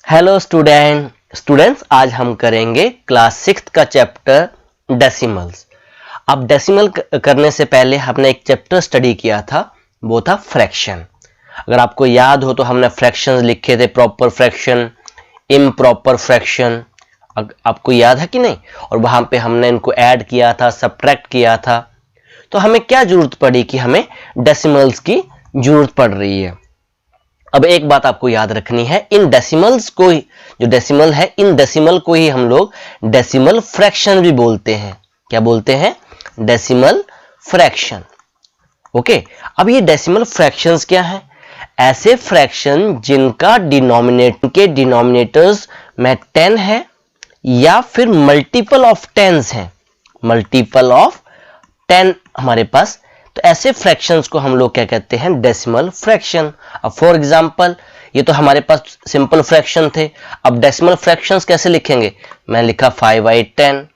Hello students आज हम करेंगे क्लास 6 का चैप्टर डेसिमल्स। अब डेसिमल करने से पहले हमने एक चैप्टर स्टडी किया था, वो था फ्रैक्शन। अगर आपको याद हो तो हमने फ्रैक्शंस लिखे थे, प्रॉपर फ्रैक्शन, इम्प्रॉपर फ्रैक्शन। आपको याद है कि नहीं? और वहां पे हमने इनको ऐड किया था, सब्ट्रैक्ट किया था। तो हमें क्या जरूरत पड़ी कि हमें डेसिमल्स की जरूरत पड़ रही है। अब एक बात आपको याद रखनी है, इन डेसिमल्स को ही, जो डेसिमल है, इन डेसिमल को ही हम लोग डेसिमल फ्रैक्शन भी बोलते हैं। क्या बोलते हैं? Decimal fraction. ओके, अब ये डेसिमल फ्रैक्शंस क्या है? ऐसे फ्रैक्शन जिनका डिनोमिनेटर्स में 10 है या फिर मल्टीपल ऑफ 10s हैं, मल्टीपल ऑफ 10 हमारे पास। तो ऐसे फ्रैक्शंस को हम लोग क्या कहते हैं? Decimal fraction. अब फॉर एग्जांपल ये तो हमारे पास सिंपल फ्रैक्शन थे। अब डेसिमल फ्रैक्शंस कैसे लिखेंगे? मैं लिखा 5/10,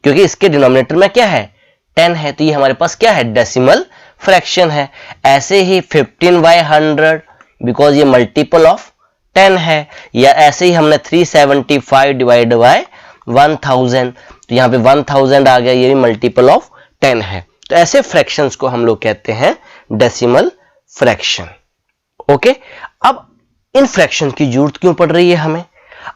क्योंकि इसके डिनोमिनेटर में क्या है? 10 है, तो ये हमारे पास क्या है? डेसिमल फ्रैक्शन है। ऐसे ही 15/100, बिकॉज ये मल्टीपल ऑफ 10 है। या ऐसे ही हमने 375 डिवाइड बाय 1000, तो यहाँ पे 1000 आ गया, ये भी मल्टीपल ऑफ 10 है। तो ऐसे फ्रैक्शंस को हम लोग कहते हैं डेसिमल फ्रैक्शन। ओके, अब इन फ्रैक्शन की जरूरत क्यों पड़ रही है हमें?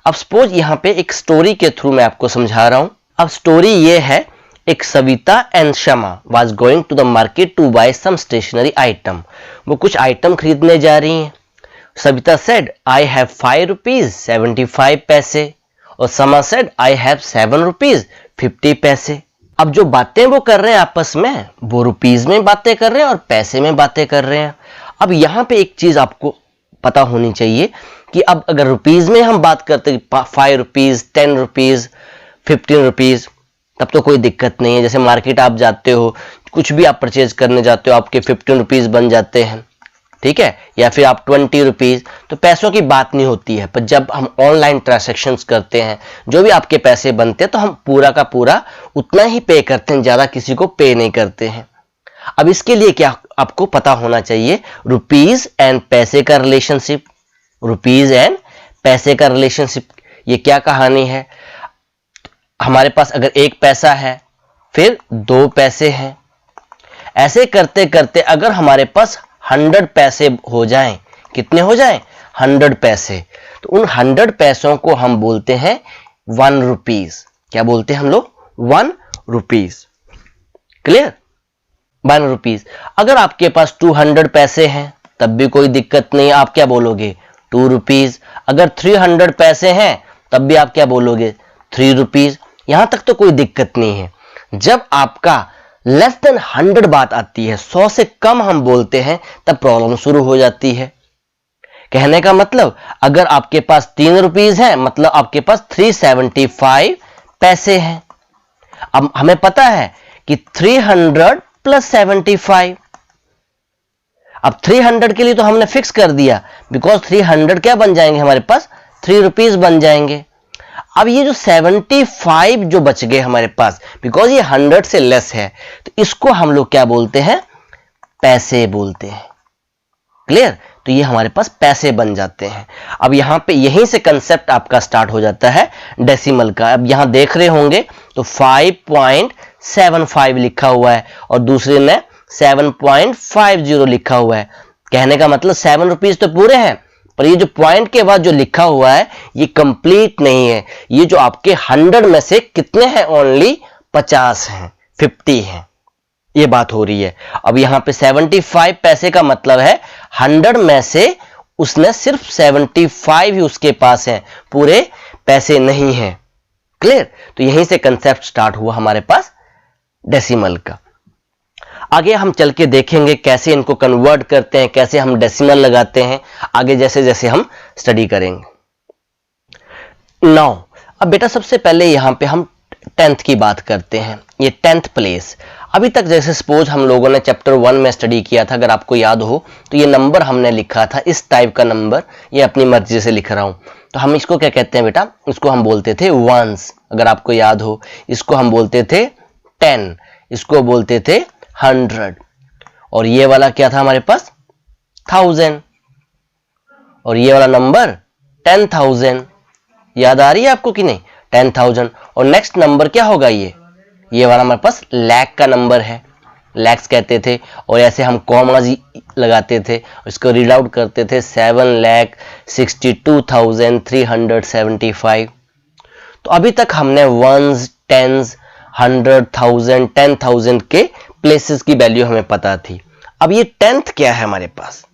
अब सपोज यहां पे एक स्टोरी के थ्रू मैं आपको समझा रहा हूं। अब स्टोरी ये है, एक Savita and Shama was going to the market to buy some stationery item. वो कुछ आइटम खरीदने जा रही हैं। Savita said I have 5 rupees 75 paise, और Shama said I have 7 rupees 50 paise. अब जो बातें वो कर रहे हैं आपस में, वो रुपीज में बातें कर रहे हैं और पैसे में बातें कर रहे हैं। अब यहां पे एक चीज आपको पता होनी चाहिए कि अब अगर रुपीज में हम बात करते हैं 5 रुपीज, 10 रुपीज, 15 रुपीज, तब तो कोई दिक्कत नहीं है। जैसे मार्केट आप जाते हो, कुछ भी आप परचेज करने जाते हो, आपके 15 रुपीज बन जाते हैं, ठीक है, या फिर आप 20 रुपीज, तो पैसों की बात नहीं होती है। पर जब हम ऑनलाइन ट्रांजैक्शंस करते हैं, जो भी आपके पैसे बनते हैं, तो हम पूरा का पूरा उतना ही पे करते हैं, ज्यादा किसी को पे नहीं करते हैं। अब इसके लिए क्या आपको पता होना चाहिए? रुपीज एंड पैसे का रिलेशनशिप। रुपीज एंड पैसे का रिलेशनशिप, ये क्या कहानी है? हमारे पास अगर एक पैसा है, फिर 2 पैसे हैं, ऐसे करते करते अगर हमारे पास 100 पैसे हो जाएं, कितने हो जाएं? 100 पैसे, तो उन 100 पैसों को हम बोलते हैं 1 रुपीज। क्या बोलते हैं हम लोग? 1 रुपीज। क्लियर? 1 रुपीज। अगर आपके पास 200 पैसे हैं, तब भी कोई दिक्कत नहीं, आप क्या बोलोगे? 2 रुपीज। अगर 300 पैसे हैं, तब भी आप क्या बोलोगे? 3 रुपीज। यहां तक तो कोई दिक्कत नहीं है। जब आपका लेस देन 100 बात आती है, 100 से कम हम बोलते हैं, तब प्रॉब्लम शुरू हो जाती है। कहने का मतलब, अगर आपके पास 3 रुपीज है, मतलब आपके पास 375 पैसे हैं। अब हमें पता है कि 300 प्लस 75, अब 300 के लिए तो हमने फिक्स कर दिया, बिकॉज 300 क्या बन जाएंगे हमारे पास? 3 रुपीज बन जाएंगे। अब ये जो 75 जो बच गए हमारे पास, बिकॉज ये 100 से लेस है, तो इसको हम लोग क्या बोलते हैं? पैसे बोलते हैं। क्लियर? तो ये हमारे पास पैसे बन जाते हैं। अब यहां पे यहीं से कंसेप्ट आपका स्टार्ट हो जाता है डेसिमल का। अब यहां देख रहे होंगे तो 5.75 लिखा हुआ है और दूसरे में 7.50 लिखा हुआ है। कहने का मतलब 7 रुपीज तो पूरे हैं, पर ये जो पॉइंट के बाद जो लिखा हुआ है, ये कंप्लीट नहीं है। ये जो आपके 100 में से कितने हैं? ओनली 50 हैं, 50 हैं, ये बात हो रही है। अब यहां पे 75 पैसे का मतलब है 100 में से उसने सिर्फ 75 ही उसके पास है, पूरे पैसे नहीं है। क्लियर? तो यहीं से कंसेप्ट स्टार्ट हुआ हमारे पास डेसिमल का। आगे हम चल के देखेंगे कैसे इनको कन्वर्ट करते हैं, कैसे हम डेसिमल लगाते हैं, आगे जैसे जैसे हम स्टडी करेंगे। नाउ अब बेटा सबसे पहले यहां पे हम 10th की बात करते हैं। ये 10th प्लेस। अभी तक जैसे सपोज हम लोगों ने चैप्टर 1 में स्टडी किया था, अगर आपको याद हो तो ये नंबर हमने लिखा था, इस टाइप का नंबर, ये अपनी मर्जी से लिख रहा हूं। तो हम इसको क्या कहते हैं बेटा? इसको हम बोलते थे वंस, अगर आपको याद हो। इसको हम बोलते थे 10, इसको बोलते थे 100, और ये वाला क्या था हमारे पास? 1000, और ये वाला नंबर 10,000, याद आ रही है आपको कि नहीं? 10,000। और नेक्स्ट नंबर क्या होगा? ये वाला हमारे पास लाख का नंबर है, लैक्स कहते थे, और ऐसे हम कॉमाज लगाते थे, इसको रीड आउट करते थे 7,62,375। तो अभी तक हमने वंस, टेंस, 100,000, 10,000 के प्लेसेस की वैल्यू हमें पता थी। अब ये 10th क्या है हमारे पास?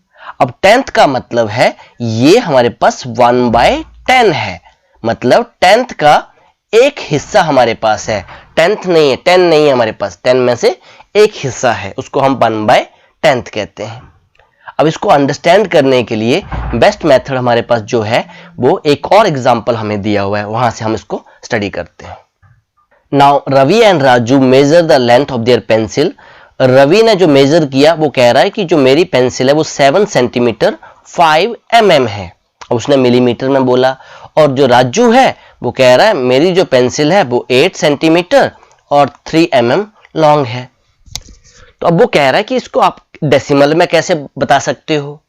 अब 10th का मतलब है ये हमारे पास 1/10 है, मतलब 10th का एक हिस्सा हमारे पास है। 10th नहीं है, 10 नहीं है हमारे पास, 10 में से एक हिस्सा है, उसको हम 1/10 कहते हैं। अब इसको अंडरस्टैंड करने के लिए बेस्ट मेथड हमारे पास जो है वो एक और एग्जांपल हमें दिया हुआ है, वहां से हम इसको स्टडी करते हैं। Now Ravi and Raju measure the length of their pencil. Ravi ने जो मेजर किया वो कह रहा है कि जो मेरी पेंसिल है वो 7 सेंटीमीटर 5 mm है, उसने मिलीमीटर में बोला। और जो राजू है वो कह रहा है मेरी जो पेंसिल है वो 8 सेंटीमीटर और 3 mm लॉन्ग है। तो अब वो कह रहा है कि इसको आप डेसिमल में कैसे बता सकते हो?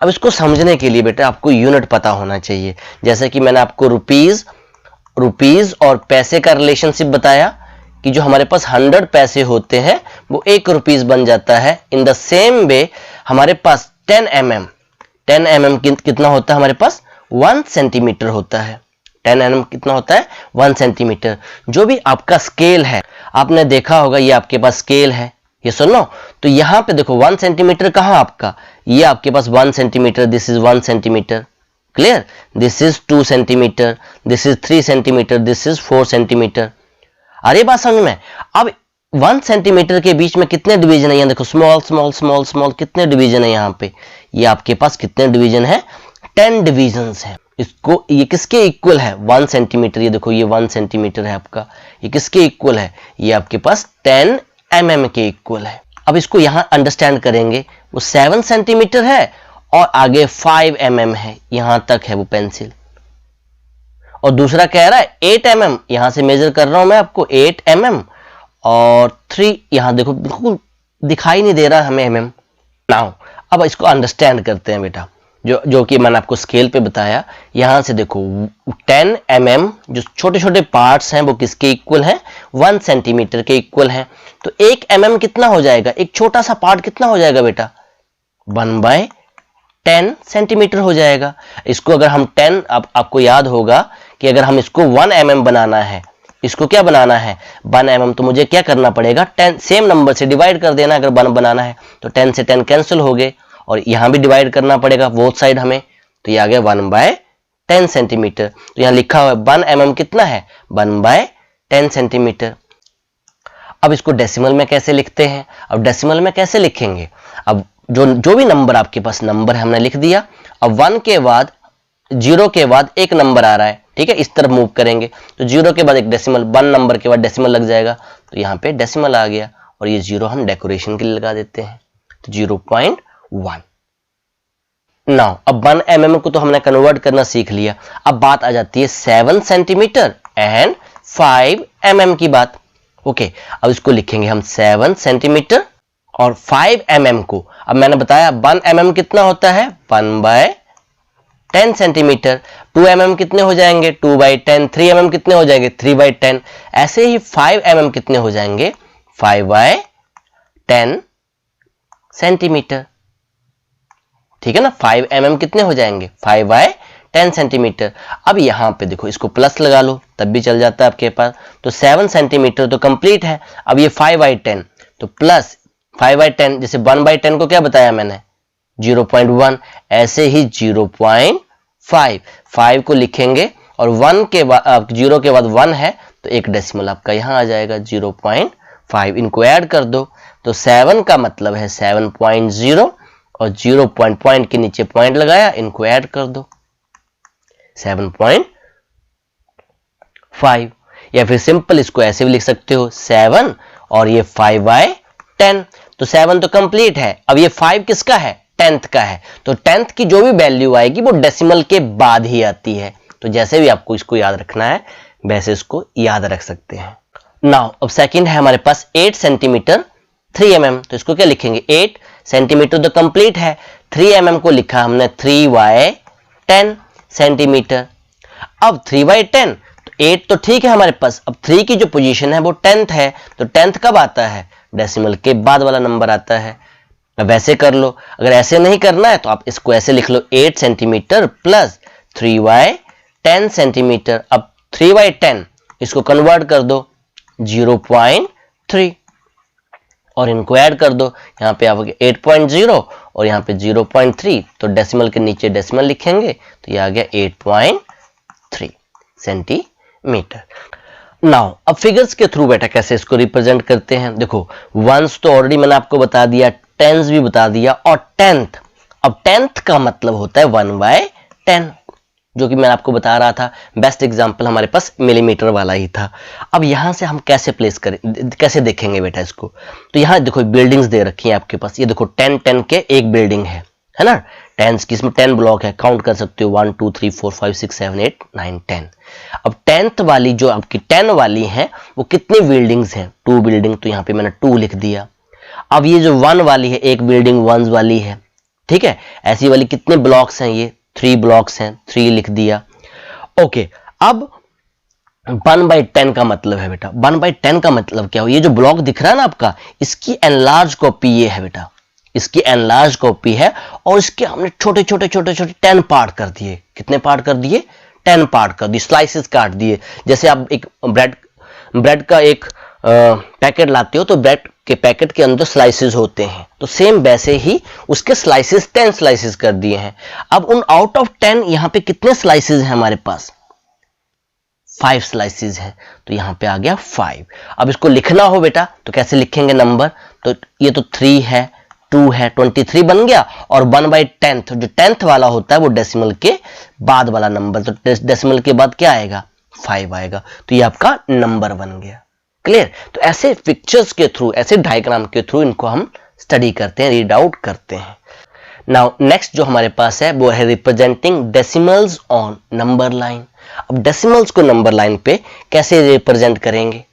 अब इसको समझने के लिए बेटा आपको यूनिट पता होना चाहिए। जैसे कि मैंने आपको रुपीज और पैसे का रिलेशनशिप बताया कि जो हमारे पास 100 पैसे होते हैं वो 1 रुपीज बन जाता है। इन द सेम वे हमारे पास 10 mm कितना होता है हमारे पास? 1 सेंटीमीटर होता है। 10 mm कितना होता है? 1 सेंटीमीटर। जो भी आपका स्केल है, आपने देखा होगा ये आपके पास स्केल है, ये सुनो, तो यहां पे देखो 1 सेंटीमीटर कहां आपका? ये आपके पास 1 centimetre, this is 1 centimetre, clear? This is 2 centimetre, this is 3 centimetre, this is 4 centimetre. अरे बात समझ में? अब 1 सेंटीमीटर के बीच में कितने डिवीजन है? यहाँ देखो स्मॉल स्मॉल स्मॉल स्मॉल, कितने डिवीजन है यहाँ पे? ये आपके पास कितने डिवीजन है? 10 डिवीजन्स हैं। इसको ये किसके इक्वल है? 1 सेंटीमीटर। ये देखो ये 1 सेंटीमीटर है आपका, ये किसके इक्वल है? ये आपके पास 10 mm के इक्वल है। अब इसको यहां अंडरस्टैंड करेंगे, वो 7 सेंटीमीटर है और आगे 5 mm है, यहां तक है वो पेंसिल। और दूसरा कह रहा है 8 mm, यहां से मेजर कर रहा हूं मैं आपको 8 mm, और 3 यहां देखो बिल्कुल दिखाई नहीं दे रहा हमें mm। नाउ अब इसको अंडरस्टैंड करते हैं बेटा, जो कि मैंने आपको स्केल पे बताया। यहां से देखो 10 mm जो छोटे छोटे पार्ट्स हैं वो किसके इक्वल हैं? 1 सेंटीमीटर के इक्वल हैं। तो 1 mm कितना हो जाएगा? एक छोटा सा पार्ट कितना हो जाएगा बेटा? 1/10 सेंटीमीटर हो जाएगा। इसको अगर हम 10, अब आपको याद होगा कि अगर हम इसको 1 mm बनाना है, इसको क्या बनाना है? 1 mm, तो मुझे क्या करना पड़ेगा? 10 सेम नंबर से डिवाइड कर देना। अगर 1 बनाना है तो 10 से 10 कैंसिल हो गए, और यहां भी डिवाइड करना पड़ेगा बोथ साइड हमें, तो ये आ गया 1/10 सेंटीमीटर। तो यहां लिखा हुआ है 1 mm कितना है? 1/10 सेंटीमीटर। अब इसको डेसिमल में कैसे लिखते हैं? अब डेसिमल में कैसे लिखेंगे? अब जो भी नंबर आपके पास नंबर है हमने लिख दिया। अब 1 के बाद 0 के बाद एक नंबर आ रहा है, ठीक है, इस तरफ मूव करेंगे तो 0 के बाद एक डेसिमल, 1 नंबर के बाद डेसिमल लग जाएगा, तो यहाँ पे डेसिमल आ गया, और ये 0 हम डेकोरेशन के लिए लगा देते हैं, तो 0.1। नाउ अब 1 mm को तो हमने कन्वर्ट करना सीख लिया। अब बात आ जाती है 7 सेंटीमीटर एंड 5 mm की बात। ओके, अब इसको लिखेंगे हम 7 सेंटीमीटर और 5 mm को। अब मैंने बताया 1 mm कितना होता है? 1/10 सेंटीमीटर। 2 mm कितने हो जाएंगे? 2/10। 3 mm कितने हो जाएंगे? 3/10। ऐसे ही 5 mm कितने हो जाएंगे? 5/10 सेंटीमीटर। ठीक है ना? 5 mm कितने हो जाएंगे? 5/10 सेंटीमीटर। अब यहां पे देखो इसको प्लस लगा लो तब भी चल जाता है आपके पास, तो 7 सेंटीमीटर तो कंप्लीट है। अब ये 5/10 तो प्लस 5/10, जैसे 1/10 को क्या बताया मैंने? 0.1। ऐसे ही 0.5, 5 को लिखेंगे और 1 के बाद 0 के बाद 1 है तो एक डेसिमल आपका यहां आ जाएगा 0.5। इनको ऐड कर दो तो 7 का मतलब है 7.0 और 0 पॉइंट के नीचे पॉइंट लगाया, इनको ऐड कर दो 7.5। या फिर सिंपल इसको ऐसे भी लिख सकते हो 7 और ये 5/10। तो 7 तो कंप्लीट है। अब ये 5 किसका है? 10th का है। तो 10th की जो भी वैल्यू आएगी वो डेसिमल के बाद ही आती है। तो जैसे भी आपको इसको याद रखना है वैसे इसको याद रख सकते हैं। नाउ अब सेकंड है हमारे पास 8 सेंटीमीटर 3 mm। तो इसको क्या लिखेंगे? 8 सेंटीमीटर तो कंप्लीट है, 3 mm को लिखा हमने 3/10। सेंटीमीटर। अब 3/10, तो 8 तो ठीक है हमारे पास, अब 3 की जो पोजीशन है वो 10th है, तो 10th कब आता है, डेसिमल के बाद वाला नंबर आता है। अब ऐसे कर लो, अगर ऐसे नहीं करना है तो आप इसको ऐसे लिख लो 8 सेंटीमीटर प्लस 3/10 सेंटीमीटर। अब 3/10 इसको कन्वर्ट कर दो 0.3 और इनको ऐड कर दो, यहाँ पे आओगे 8.0 और यहाँ पे 0.3, तो डेसिमल के नीचे डेसिमल लिखेंगे तो ये आ गया 8.3 सेंटीमीटर। नाउ अब फिगर्स के थ्रू बेटा कैसे इसको रिप्रेजेंट करते हैं, देखो वंस तो ऑलरेडी मैंने आपको बता दिया, टेंस भी बता दिया, और 10th, अब 10th का मतलब होता है 1/10, जो कि मैं आपको बता रहा था। बेस्ट एग्जांपल हमारे पास मिलीमीटर वाला ही था। अब यहां से हम कैसे प्लेस करें, कैसे देखेंगे बेटा इसको, तो यहां देखो बिल्डिंग्स दे रखी हैं आपके पास, ये देखो 10 के एक बिल्डिंग है ना, 10 की, इसमें 10 ब्लॉक है, काउंट कर सकते हो 1 2 3 4 5 6 7 8 9 10। अब 10th वाली जो आपकी 10 वाली है वो कितनी बिल्डिंग्स हैं, 2 बिल्डिंग, तो यहाँ पे मैंने 2 लिख दिया। अब ये जो 1 वाली है, एक बिल्डिंग 1 वाली है, ठीक है, ऐसी वाली कितने ब्लॉक्स हैं, ये 3 ब्लॉक्स हैं, 3 लिख दिया। ओके, अब 1/10 का मतलब है बेटा, 1/10 का मतलब क्या हो, ये जो ब्लॉक दिख रहा है ना आपका, इसकी एनलार्ज कॉपी ये है बेटा, इसकी एनलार्ज कॉपी है, और इसके हमने छोटे छोटे 10 पार्ट कर दिए। कितने पार्ट कर दिए, 10 पार्ट कर दिए, स्लाइसेस काट दिए। जैसे आप एक ब्रेड का एक पैकेट लाते हो तो ब्रेड के पैकेट के अंदर स्लाइसेस होते हैं, तो सेम वैसे ही उसके स्लाइसेस 10 स्लाइसेस कर दिए हैं। अब उन आउट ऑफ 10 यहां पे कितने स्लाइसेस हैं हमारे पास, 5 स्लाइसेस हैं, तो यहां पे आ गया 5। अब इसको लिखना हो बेटा तो कैसे लिखेंगे नंबर, तो ये तो 3 है, 2 है, 23 बन गया, और 1/10 जो 10th वाला होता है वो डेसिमल के बाद वाला नंबर, तो डेसिमल के बाद क्या आएगा, 5 आएगा, तो ये आपका नंबर बन गया। क्लियर, तो ऐसे पिक्चर्स के थ्रू, ऐसे डायग्राम के थ्रू इनको हम स्टडी करते हैं, रीड आउट करते हैं। नाउ नेक्स्ट जो हमारे पास है वो है representing decimals on number line. अब डेसिमल्स को नंबर लाइन पे कैसे रिप्रेजेंट करेंगे,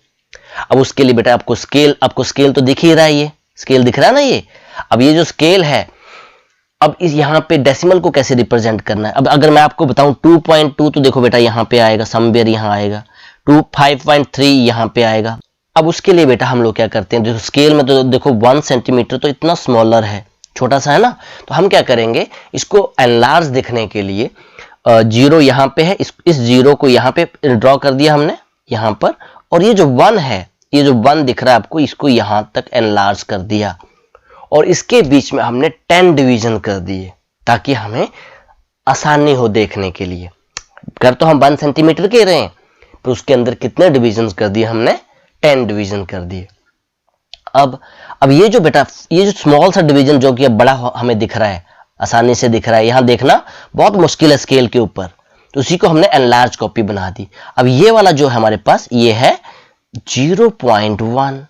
अब उसके लिए बेटा आपको स्केल तो दिख ही रहा है, ये स्केल दिख रहा है ना ये। अब ये जो स्केल है, अब इस यहाँ पे डेसिमल को कैसे रिप्रेजेंट करना है, अब अगर मैं आपको बताऊं 2.2, तो देखो बेटा यहाँ पे आएगा, समवेयर यहाँ आएगा, 5.3 यहाँ पे आएगा। अब उसके लिए बेटा हम लोग क्या करते हैं, देखो स्केल में तो देखो 1 सेंटीमीटर तो इतना स्मॉलर है, छोटा सा है ना, तो हम क्या करेंगे, इसको एनलार्ज दिखने के लिए 0 यहाँ पे है, इस 0 को यहाँ पे ड्रॉ कर दिया हमने यहाँ पर, और ये जो 1 है, ये जो 1 दिख रहा है आपको, इसको यहाँ तक एनलार्ज कर दिया, और इसके बीच में हमने 10 डिवीजन कर दिए ताकि हमें आसानी हो देखने के लिए। कर तो हम 1 सेंटीमीटर के रहे हैं, पर उसके अंदर कितने डिवीजन कर दिए हमने, 10 डिवीजन कर दिए। अब ये जो बेटा, ये जो स्मॉल सा डिवीजन जो कि अब बड़ा हमें दिख रहा है, आसानी से दिख रहा है, यहां देखना बहुत मुश्किल है स्केल के ऊपर, तो उसी को हमने एनलार्ज कॉपी बना दी। अब ये वाला जो है हमारे पास, ये है 0.1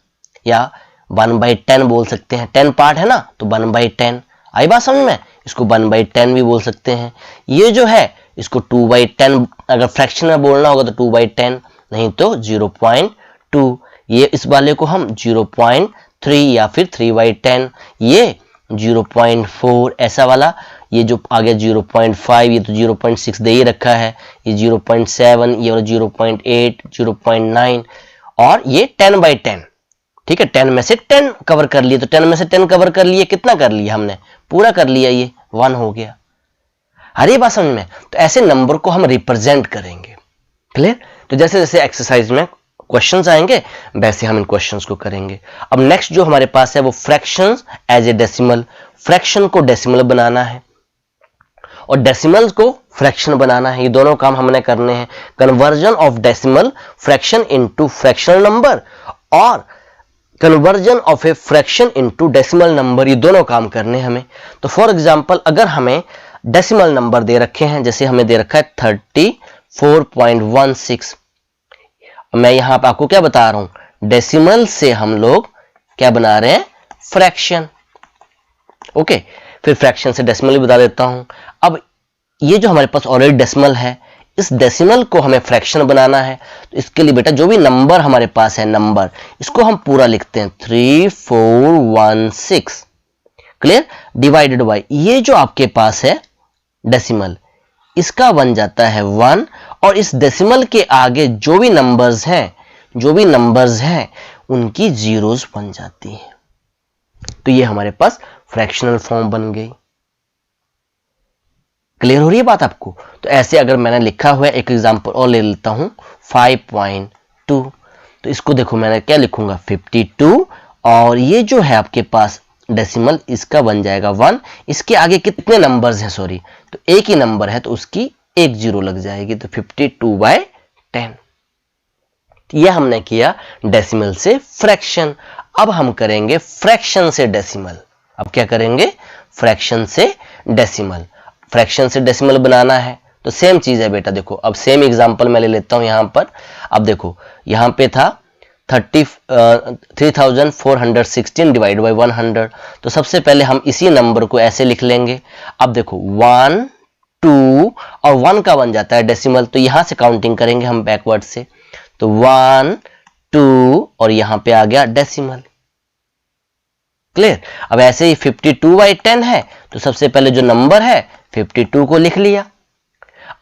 या 1/10 बोल सकते हैं, 10 पार्ट है ना, तो 1/10 आई बात समझ में, इसको 1/10 भी बोल सकते हैं। ये जो है इसको 2/10, अगर फ्रैक्शन में बोलना होगा तो 2/10, नहीं तो 0.2। ये इस वाले को हम 0.3 या फिर 3/10, ये 0.4, ऐसा वाला, ये जो आगे 0.5, ये तो 0.6 दे ही रखा है, ये 0.7, ये वाला 0.8, 0.9, और ये 10/10। ठीक है, 10 में से 10 कवर कर लिए, तो 10 में से 10 कवर कर लिए, कितना कर लिया हमने, पूरा कर लिया, ये 1 हो गया। हर बात समझ में, तो ऐसे नंबर को हम रिप्रेजेंट करेंगे। क्लियर, तो जैसे जैसे एक्सरसाइज में क्वेश्चंस आएंगे वैसे हम इन क्वेश्चंस को करेंगे। अब नेक्स्ट जो हमारे पास है वो fractions as a decimal, fraction को डेसिमल बनाना है और डेसिमल्स को फ्रैक्शन बनाना है, ये दोनों काम हमने करने हैं। Conversion of decimal fraction into fractional number और conversion of a fraction into decimal number, ये दोनों काम करने हैं हमें। तो फॉर एग्जांपल अगर हमें डेसिमल नंबर दे रखे हैं, जैसे हमें दे रखा है 34.16, मैं यहां पर आपको क्या बता रहा हूं, डेसिमल से हम लोग क्या बना रहे हैं, फ्रैक्शन। ओके, फिर फ्रैक्शन से डेसिमल भी बता देता हूं। अब ये जो हमारे पास ऑलरेडी डेसिमल है, इस डेसिमल को हमें फ्रैक्शन बनाना है, तो इसके लिए बेटा जो भी नंबर हमारे पास है, नंबर, इसको हम पूरा लिखते हैं 3416। क्लियर, डिवाइडेड बाय ये जो आपके पास है डेसिमल, इसका बन जाता है 1 और इस डेसिमल के आगे जो भी नंबर्स हैं उनकी जीरोस बन जाती हैं। तो ये हमारे पास फ्रैक्शनल फॉर्म बन गई। क्लियर हो रही है बात आपको? तो ऐसे अगर मैंने लिखा हुआ है, एक एग्जांपल और ले लेता हूं 5.2, तो इसको देखो मैंने क्या लिखूंगा 52 और ये जो है आपके पास डेसिमल इसका बन जाएगा 1। इसके आगे कितने नंबर्स हैं, सॉरी, तो एक ही नंबर है तो उसकी एक जीरो लग जाएगी, तो 52/10। यह हमने किया डेसिमल से फ्रैक्शन। अब हम करेंगे फ्रैक्शन से डेसिमल। अब क्या करेंगे? फ्रैक्शन से डेसिमल। फ्रैक्शन से डेसिमल बनाना है तो सेम चीज है बेटा। देखो अब सेम एग्जांपल मैं ले लेता हूं यहां पर। अब देखो यहां पे था 3416 डिवाइड बाई 100, तो सबसे पहले हम इसी नंबर को ऐसे लिख लेंगे। अब देखो 1 2 और 1 का बन जाता है डेसिमल, तो यहां से काउंटिंग करेंगे हम बैकवर्ड से, तो 1 2 और यहां पे आ गया डेसिमल। क्लियर? अब ऐसे ही 52/10 है तो सबसे पहले जो नंबर है 52 को लिख लिया।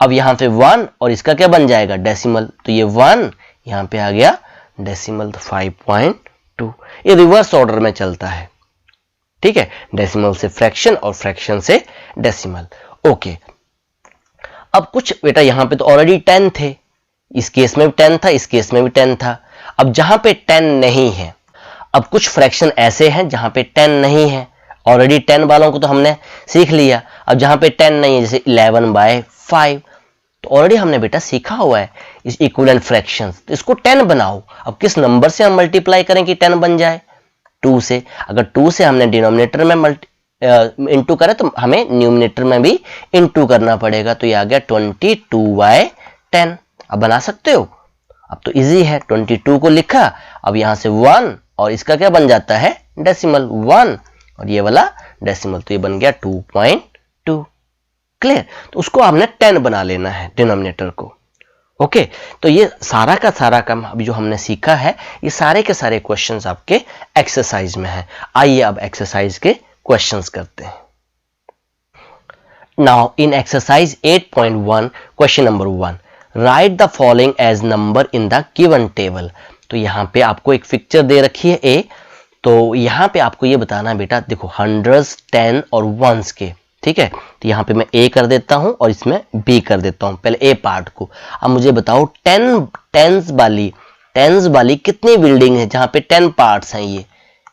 अब यहां पे 1 और इसका क्या बन जाएगा डेसिमल, तो ये 1 यहां पे आ गया डेसिमल, तो 5.2। ये रिवर्स ऑर्डर में चलता है, ठीक है, डेसिमल से फ्रैक्शन और फ्रैक्शन से डेसिमल। ओके, अब कुछ बेटा यहां पे तो ऑलरेडी 10 थे, इस केस में भी 10 था, इस केस में भी 10 था। अब जहां पे 10 नहीं है, अब कुछ फ्रैक्शन ऐसे हैं जहां पे 10 नहीं है। ऑलरेडी 10 वालों को तो हमने सीख लिया। अब जहां पे 10 नहीं है, जैसे 11/5, तो ऑलरेडी हमने बेटा सीखा हुआ है इस इक्विवेलेंट फ्रैक्शंस, तो इसको 10 बनाओ। अब किस नंबर से हम मल्टीप्लाई करें कि 10 बन जाए? 2 से। अगर 2 से हमने डिनोमिनेटर में इंटू करे तो हमें न्यूमिनेटर में भी इंटू करना पड़ेगा, तो ये आ गया 22/10। अब बना सकते हो, अब तो इजी है। 22 को लिखा, अब यहां से 1 और इसका क्या बन जाता है डेसिमल 1 और ये वाला डेसिमल, तो ये बन गया 2.2। क्लियर? तो उसको हमने 10 बना लेना है डिनोमिनेटर को। ओके, तो ये सारा का सारा काम अभी जो हमने सीखा है, ये सारे के सारे क्वेश्चंस आपके एक्सरसाइज में है। आइए अब एक्सरसाइज के क्वेश्चंस करते हैं। Now in exercise 8.1 question number 1, write the following as number in the given table. तो यहाँ पे आपको एक पिक्चर दे रखी है ए, तो यहाँ पे आपको ये बताना है बेटा, देखो हंड्रेड्स, 10 और वंस के, ठीक है। तो यहाँ पे मैं ए कर देता हूँ और इसमें बी कर देता हूँ, पहले ए पार्ट को। अब मुझे बताओ टेंस वाली कितनी बिल्डिंग है जहाँ पे 10 पार्ट्स हैं, ये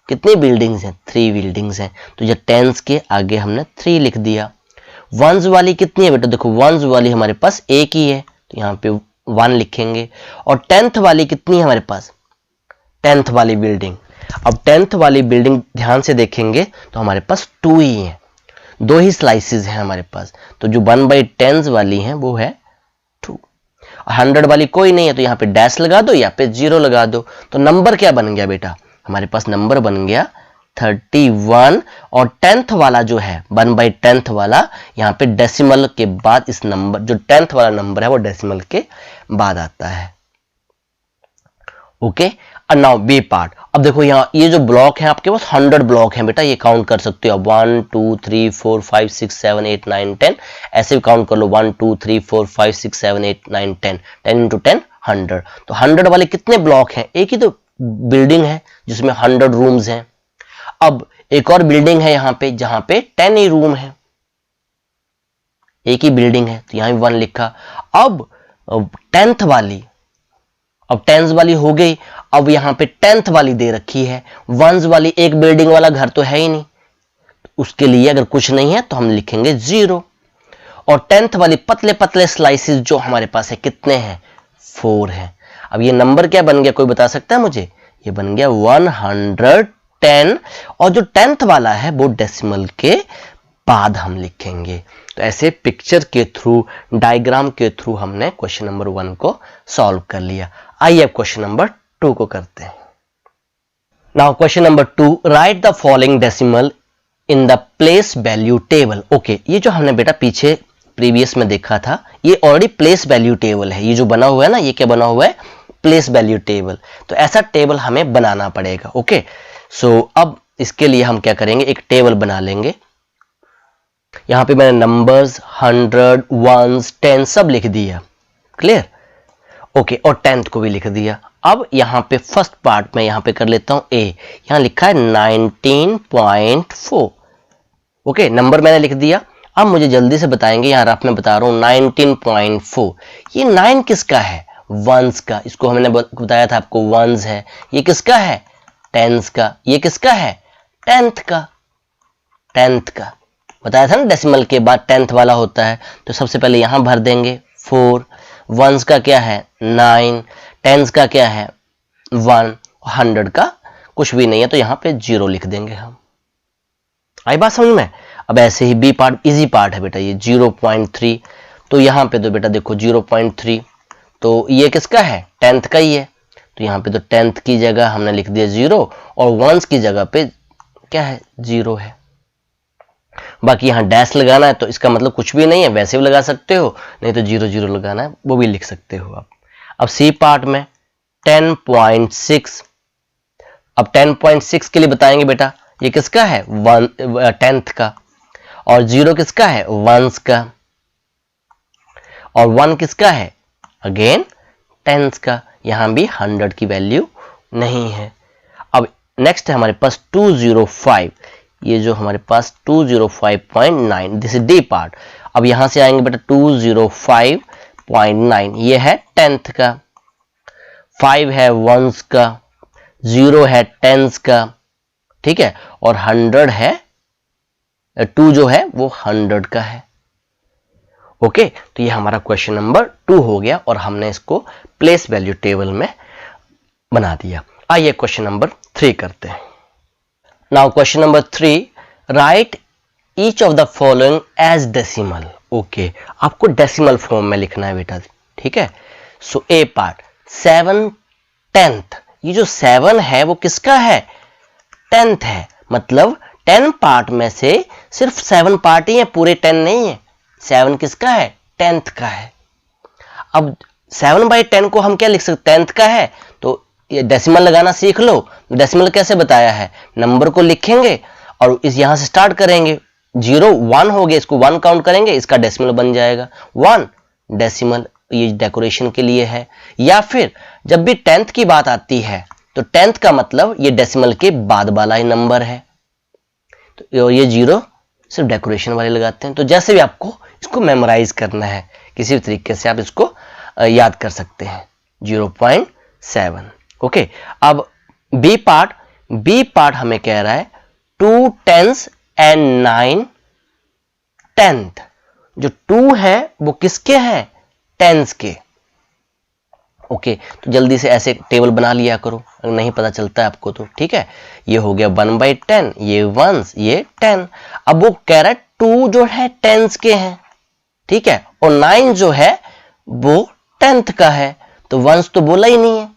कितनी बिल्डिंग्स हैं? 3 बिल्डिंग्स हैं, तो ये टेंस के आगे हमने 3 लिख दिया। वंस वाली कितनी है बेटा? देखो वंस वाली हमारे पास एक ही है, तो यहाँ पे 1 लिखेंगे। और 10th वाली कितनी है हमारे पास? 10th वाली बिल्डिंग। अब 10th वाली बिल्डिंग ध्यान से देखेंगे तो हमारे पास 2 ही है, 2 ही स्लाइसेस हैं हमारे पास, तो जो 1/10 वाली हैं वो है 2। 100 वाली कोई नहीं है, तो यहाँ पे डैश लगा दो या पे 0 लगा दो। तो नंबर क्या बन गया बेटा? हमारे पास नंबर बन गया 31। और 10th वाला जो है 1/10 वाला, यहाँ पे डेसिमल के बाद इस नंबर, जो 10th वाला नंबर है वो डेसिमल के बाद आता है। ओके, और नाउ बी पार्ट। अब देखो यहाँ ये जो ब्लॉक है आपके पास 100 ब्लॉक है बेटा, ये काउंट कर सकते हो 1 2 3 4 5 6 7 8 9 10, ऐसे भी काउंट कर लो 1 2 3 4 5 6 7 8 9 10, 10 × 10 100। तो 100 वाले कितने ब्लॉक हैं? एक ही तो बिल्डिंग है जिसमें 100 रूम्स हैं। अब एक और बिल्डिंग है यहाँ पे जहां पे 10 ही रूम है, एक ही बिल्डिंग है, तो यहां भी 1 लिखा। अब 10th वाली, अब 10th वाली हो गई। अब यहां पे 10th वाली दे रखी है, 1s वाली एक बिल्डिंग वाला घर तो है ही नहीं, उसके लिए अगर कुछ नहीं है तो हम लिखेंगे 0। और 10th वाली पतले पतले स्लाइसेस जो हमारे पास है कितने हैं? 4 है। अब ये नंबर क्या बन गया, कोई बता सकता है मुझे? ये बन गया 110। और जो 10th वाला है वो डेसिमल के बाद हम लिखेंगे। तो ऐसे पिक्चर के थ्रू, डायग्राम के थ्रू हमने क्वेश्चन नंबर 1 को सॉल्व कर लिया। आइए अब क्वेश्चन नंबर 2 को करते हैं। Now question number 2, right the following decimal in the place value table. Okay, ये जो हमने बेटा पीछे प्रीवियस में देखा था, ये ऑलरेडी प्लेस वैल्यू टेबल है। ये जो बना हुआ है ना, ये क्या बना हुआ है? Place value table. तो ऐसा टेबल हमें बनाना पड़ेगा। ओके, सो अब इसके लिए हम क्या करेंगे, एक टेबल बना लेंगे। यहाँ पे मैंने नंबर्स 100, वंस, 10 सब लिख दिया, क्लियर, ओके, और 10th को भी लिख दिया। अब यहाँ पे फर्स्ट पार्ट में यहाँ पे कर लेता हूँ ए, यहाँ लिखा है 19.4, ओके, नंबर मैंने लिख दिया। अब मुझे जल्दी से बताएंगे, यहाँ रफ में बता रहा हूँ 19.4, ये 9 किसका है? वंस का, इसको हमने बताया था आपको वंस है। ये किसका है? टेंस का। ये किसका है? 10th का। 10th का बताया था ना, डेसिमल के बाद 10th वाला होता है। तो सबसे पहले यहां भर देंगे 4, वंस का क्या है 9, टेंस का क्या है 1, 100 का कुछ भी नहीं है तो यहां पे 0 लिख देंगे हम। आई बात समझ में? अब ऐसे ही बी पार्ट इजी पार्ट है बेटा, ये 0.3, तो यहाँ पे तो बेटा देखो 0.3, तो ये किसका है? 10th का ही है, तो यहाँ पे तो 10th की जगह हमने लिख दिया 0 और वंस की जगह पे क्या है 0 है। बाकी यहाँ डैश लगाना है तो इसका मतलब कुछ भी नहीं है, वैसे भी लगा सकते हो, नहीं तो 0 0 लगाना है वो भी लिख सकते हो आप। अब सी पार्ट में 10.6, अब 10.6 के लिए बताएंगे बेटा ये किसका है 10th का, और 0 किसका है वंस का, और 1 किसका है अगेन 10th का। यहां भी 100 की वैल्यू नहीं है। अब नेक्स्ट है हमारे पास 205, ये जो हमारे पास 205.9, दिस इज डी पार्ट। अब यहां से आएंगे बेटा 205.9, ये है 10th का, 5 है वंस का, 0 है 10th का, ठीक है, और 100 है 2 जो है वो 100 का है। ओके, तो ये हमारा क्वेश्चन नंबर 2 हो गया और हमने इसको प्लेस वैल्यू टेबल में बना दिया। आइए क्वेश्चन नंबर 3 करते हैं। Now question number 3, write each of the following as decimal. Okay, आपको डेसिमल फॉर्म में लिखना है बेटा, ठीक है। सो ए पार्ट 7 10th, ये जो 7 है वो किसका है 10th है, मतलब 10 पार्ट में से सिर्फ 7 पार्ट ही है, पूरे 10 नहीं है। 7 किसका है 10th का है। अब 7/10 को हम क्या लिख सकते, 10th का है तो ये डेसिमल लगाना सीख लो। डेसिमल कैसे बताया है, नंबर को लिखेंगे और इस यहां से स्टार्ट करेंगे, 0 1 हो गया, इसको 1 काउंट करेंगे, इसका डेसिमल बन जाएगा 1 डेसिमल, ये डेकोरेशन के लिए है। या फिर जब भी 10th की बात आती है तो 10th का मतलब ये डेसिमल के बाद वाला ही नंबर है, तो ये 0 सिर्फ डेकोरेशन वाले लगाते हैं। तो जैसे भी आपको इसको मेमोराइज करना है, किसी भी तरीके से आप इसको याद कर सकते हैं 0.7। ओके, अब बी पार्ट हमें कह रहा है 2 10th एंड 9 10th। जो 2 है वो किसके हैं 10th के। ओके, तो जल्दी से ऐसे टेबल बना लिया करो, अगर नहीं पता चलता है आपको तो, ठीक है। ये हो गया 1/10, ये वंस, ये 10। अब वो कह रहा है 2 जो है 10th के हैं, ठीक है, और 9 जो है वो 10th का है, तो वंस तो बोला ही नहीं है,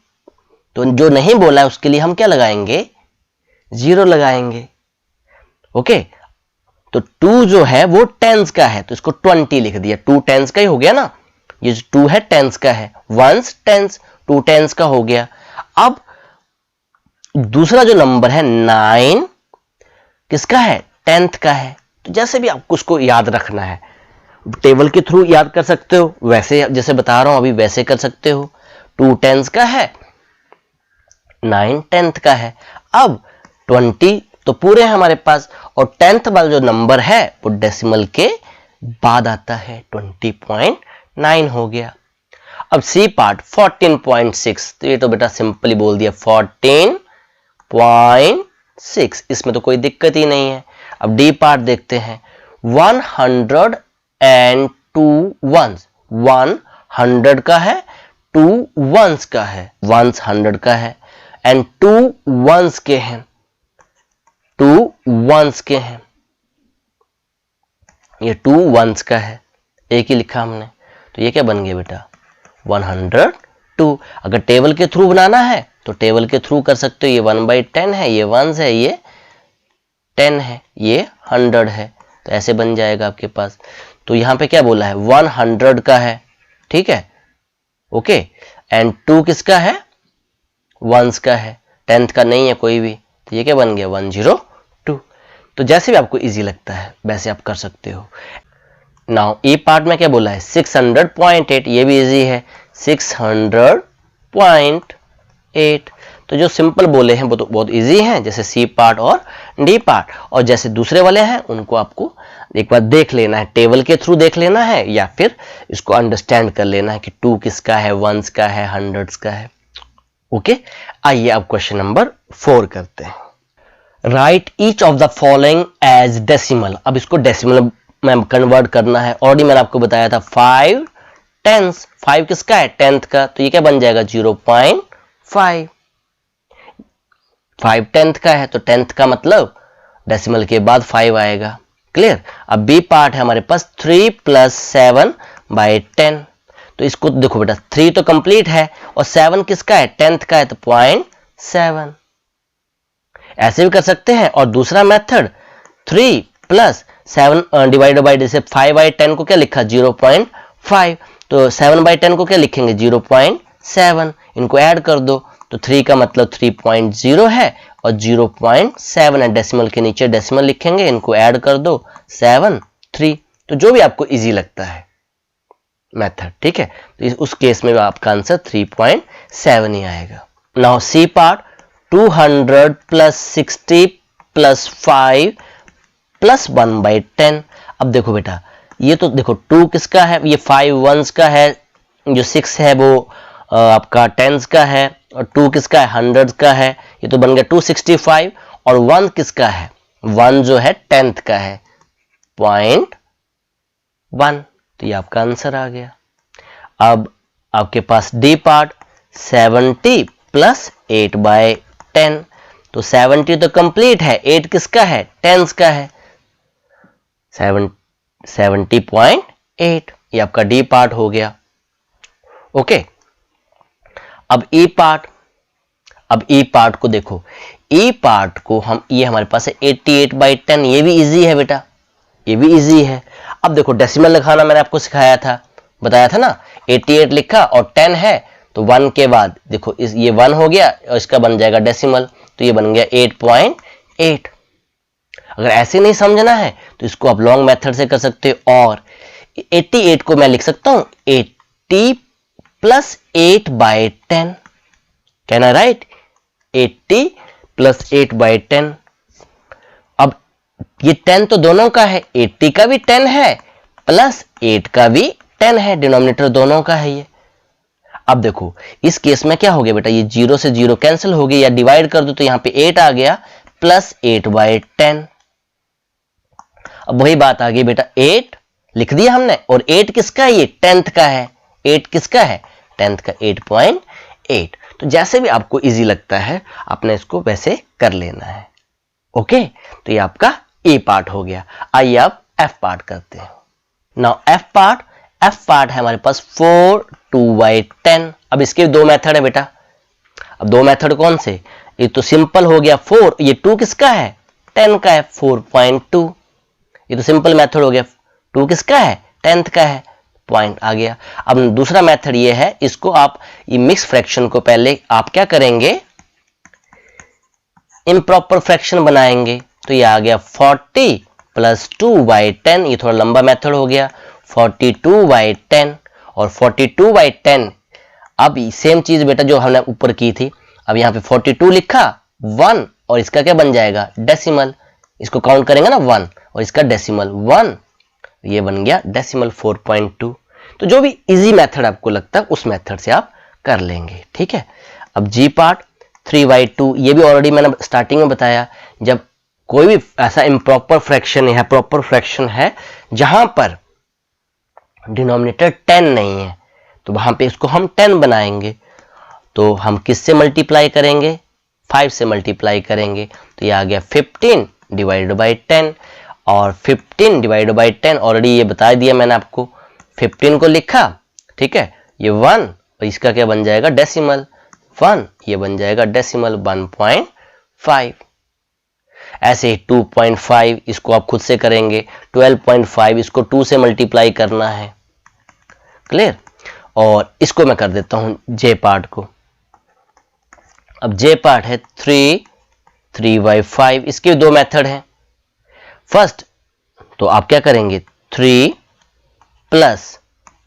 तो जो नहीं बोला है उसके लिए हम क्या लगाएंगे 0 लगाएंगे। ओके, तो 2 जो है वो 10th का है तो इसको 20 लिख दिया, 2 10th का ही हो गया ना, ये जो 2 है 10th का है, वंस 10th, 2 10th का हो गया। अब दूसरा जो नंबर है 9 किसका है 10th का है। तो जैसे भी आपको उसको याद रखना है, टेबल के थ्रू याद कर सकते हो, वैसे जैसे बता रहा हूं अभी वैसे कर सकते हो। 2 10th का है, 9 10th का है। अब 20 तो पूरे हैं हमारे पास, और 10th वाला जो नंबर है वो डेसिमल के बाद आता है, 20.9 हो गया। अब सी पार्ट 14.6, तो ये तो बेटा सिंपली बोल दिया 14.6, इसमें तो कोई दिक्कत ही नहीं है। अब डी पार्ट देखते हैं 102 वंस, 100 का है, 2 वंस का है, वंस 100 का है, एंड 2 वंस के हैं, 2 वंस के हैं, ये 2 वंस का है, एक ही लिखा हमने, तो ये क्या बन गया बेटा 102। अगर टेबल के थ्रू बनाना है तो टेबल के थ्रू कर सकते हो, ये 1/10 है, ये वंस है, ये 10 है, ये 100 है, तो ऐसे बन जाएगा आपके पास। तो यहां पे क्या बोला है 100 का है, ठीक है, ओके, एंड 2 किसका है वंस का है, 10th का नहीं है कोई भी, तो ये क्या बन गया 102। तो जैसे भी आपको इजी लगता है वैसे आप कर सकते हो। नाउ ई पार्ट में क्या बोला है 600.8, ये भी इजी है 600.8। तो जो सिंपल बोले हैं वो तो बहुत इजी हैं, जैसे सी पार्ट और डी पार्ट, और जैसे दूसरे वाले हैं उनको आपको एक बार देख लेना है, टेबल के थ्रू देख लेना है या फिर इसको अंडरस्टैंड कर लेना है कि 2 किसका है, 1s का है, 100s का है। ओके, आइए अब क्वेश्चन नंबर 4 करते हैं। Write each of the following as decimal. अब इसको डेसिमल में कन्वर्ट करना है। ऑलरेडी मैंने आपको बताया था 5 10s, 5 किसका है 10th का, तो ये क्या बन जाएगा 0.5। 5 10th का है तो 10th का मतलब डेसिमल के बाद 5 आएगा। क्लियर। अब बी पार्ट है हमारे पास 3 + 7/10। तो इसको देखो बेटा 3 तो कंप्लीट है और 7 किसका है 10th का है तो 0.7। ऐसे भी कर सकते हैं। और दूसरा मेथड 3 + 7 डिवाइडेड बाय, जैसे 5/10 को क्या लिखा 0.5, तो 7/10 को क्या लिखेंगे 0.7। इनको ऐड कर दो तो 3 का मतलब 3.0 है और 0.7 है, डेसिमल के नीचे डेसिमल लिखेंगे, इनको ऐड कर दो 7 3। तो जो भी आपको इजी लगता है मेथड, ठीक है, तो उस केस में आपका आंसर 3.7 ही आएगा। Now C part 200 + 60 + 5 + 1/10। अब देखो बेटा ये तो देखो 2 किसका है, ये 5 1s का है, जो 6 है वो आपका 10s का है, और 2 किसका है 100s का है, ये तो बन गया 265। और 1 किसका है, 1 जो है 10th का है 0.1, तो ये आपका आंसर आ गया। अब आपके पास डी पार्ट 70 + 8/10। तो 70 तो कंप्लीट है, 8 किसका है 10s का है 70.8, ये आपका डी पार्ट हो गया। ओके, अब ई पार्ट। अब ई पार्ट को देखो, ई पार्ट को हम, ये हमारे पास है 88/10, ये भी इजी है बेटा, ये भी इजी है। अब देखो डेसिमल लिखाना मैंने आपको सिखाया था, बताया था ना, 88 लिखा और 10 है तो 1 के बाद देखो इस ये 1 हो गया और इसका बन जाएगा डेसिमल, तो ये बन गया 8.8। अगर ऐसे नहीं समझना है तो इसको आप लॉन्ग मेथड से कर सकते हो, और 88 को मैं लिख सकता हूं 80 + 8/10, कहना राइट, 80 + 8/10। अब ये 10 तो दोनों का है, 80 का भी 10 है प्लस 8 का भी 10 है, डिनोमिनेटर दोनों का है ये। अब देखो इस केस में क्या हो गया बेटा, ये 0 से 0 कैंसिल हो गया, या डिवाइड कर दो तो यहां पे 8 आ गया प्लस 8/10। अब वही बात आ गई बेटा, 8 लिख दिया हमने, और 8 किसका है, ये 10th का है, 8 किसका है 10th का 8.8। तो जैसे भी आपको इजी लगता है आपने इसको वैसे कर लेना है। ओके, तो ये आपका ए पार्ट हो गया। आइए आप एफ पार्ट करते हैं। नाउ एफ पार्ट है हमारे पास 4 2/10। अब इसके 2 मेथड है बेटा। अब 2 मेथड कौन से, ये तो सिंपल हो गया 4, ये 2 किसका है 10 का है 4.2, ये तो सिंपल मेथड हो गया। 2 किसका है 10th का है, पॉइंट आ गया। अब दूसरा मेथड ये है, इसको आप ये मिक्स फ्रैक्शन को पहले आप क्या करेंगे इम्प्रॉपर फ्रैक्शन बनाएंगे, तो ये आ गया 40 + 2/10, ये थोड़ा लंबा मेथड हो गया 42/10 और 42/10। अब सेम चीज बेटा जो हमने ऊपर की थी, अब यहाँ पे 42 लिखा 1 और इसका क्या बन जाएगा डेसिमल, इसको काउंट करेंगे ना 1 और इसका डेसिमल 1, ये बन गया डेसिमल 4.2। तो जो भी इजी मेथड आपको लगता है उस मेथड से आप कर लेंगे, ठीक है। अब जी पार्ट 3/2, ये भी ऑलरेडी मैंने स्टार्टिंग में बताया, जब कोई भी ऐसा इम्प्रॉपर फ्रैक्शन है, प्रॉपर फ्रैक्शन है जहां पर डिनोमिनेटर 10 नहीं है तो वहां पे इसको हम 10 बनाएंगे, तो हम किससे मल्टीप्लाई करेंगे 5 से मल्टीप्लाई करेंगे, तो ये आ गया 15 / 10, और 15 / 10 ऑलरेडी ये बता दिया मैंने आपको, 15 को लिखा, ठीक है, ये 1 और इसका क्या बन जाएगा डेसिमल 1, ये बन जाएगा डेसिमल 1.5। ऐसे ही 2.5 इसको आप खुद से करेंगे, 12.5 इसको 2 से मल्टीप्लाई करना है, क्लियर। और इसको मैं कर देता हूं जे पार्ट को। अब जे पार्ट है 3 3/5, इसके 2 मेथड हैं। फर्स्ट तो आप क्या करेंगे 3 प्लस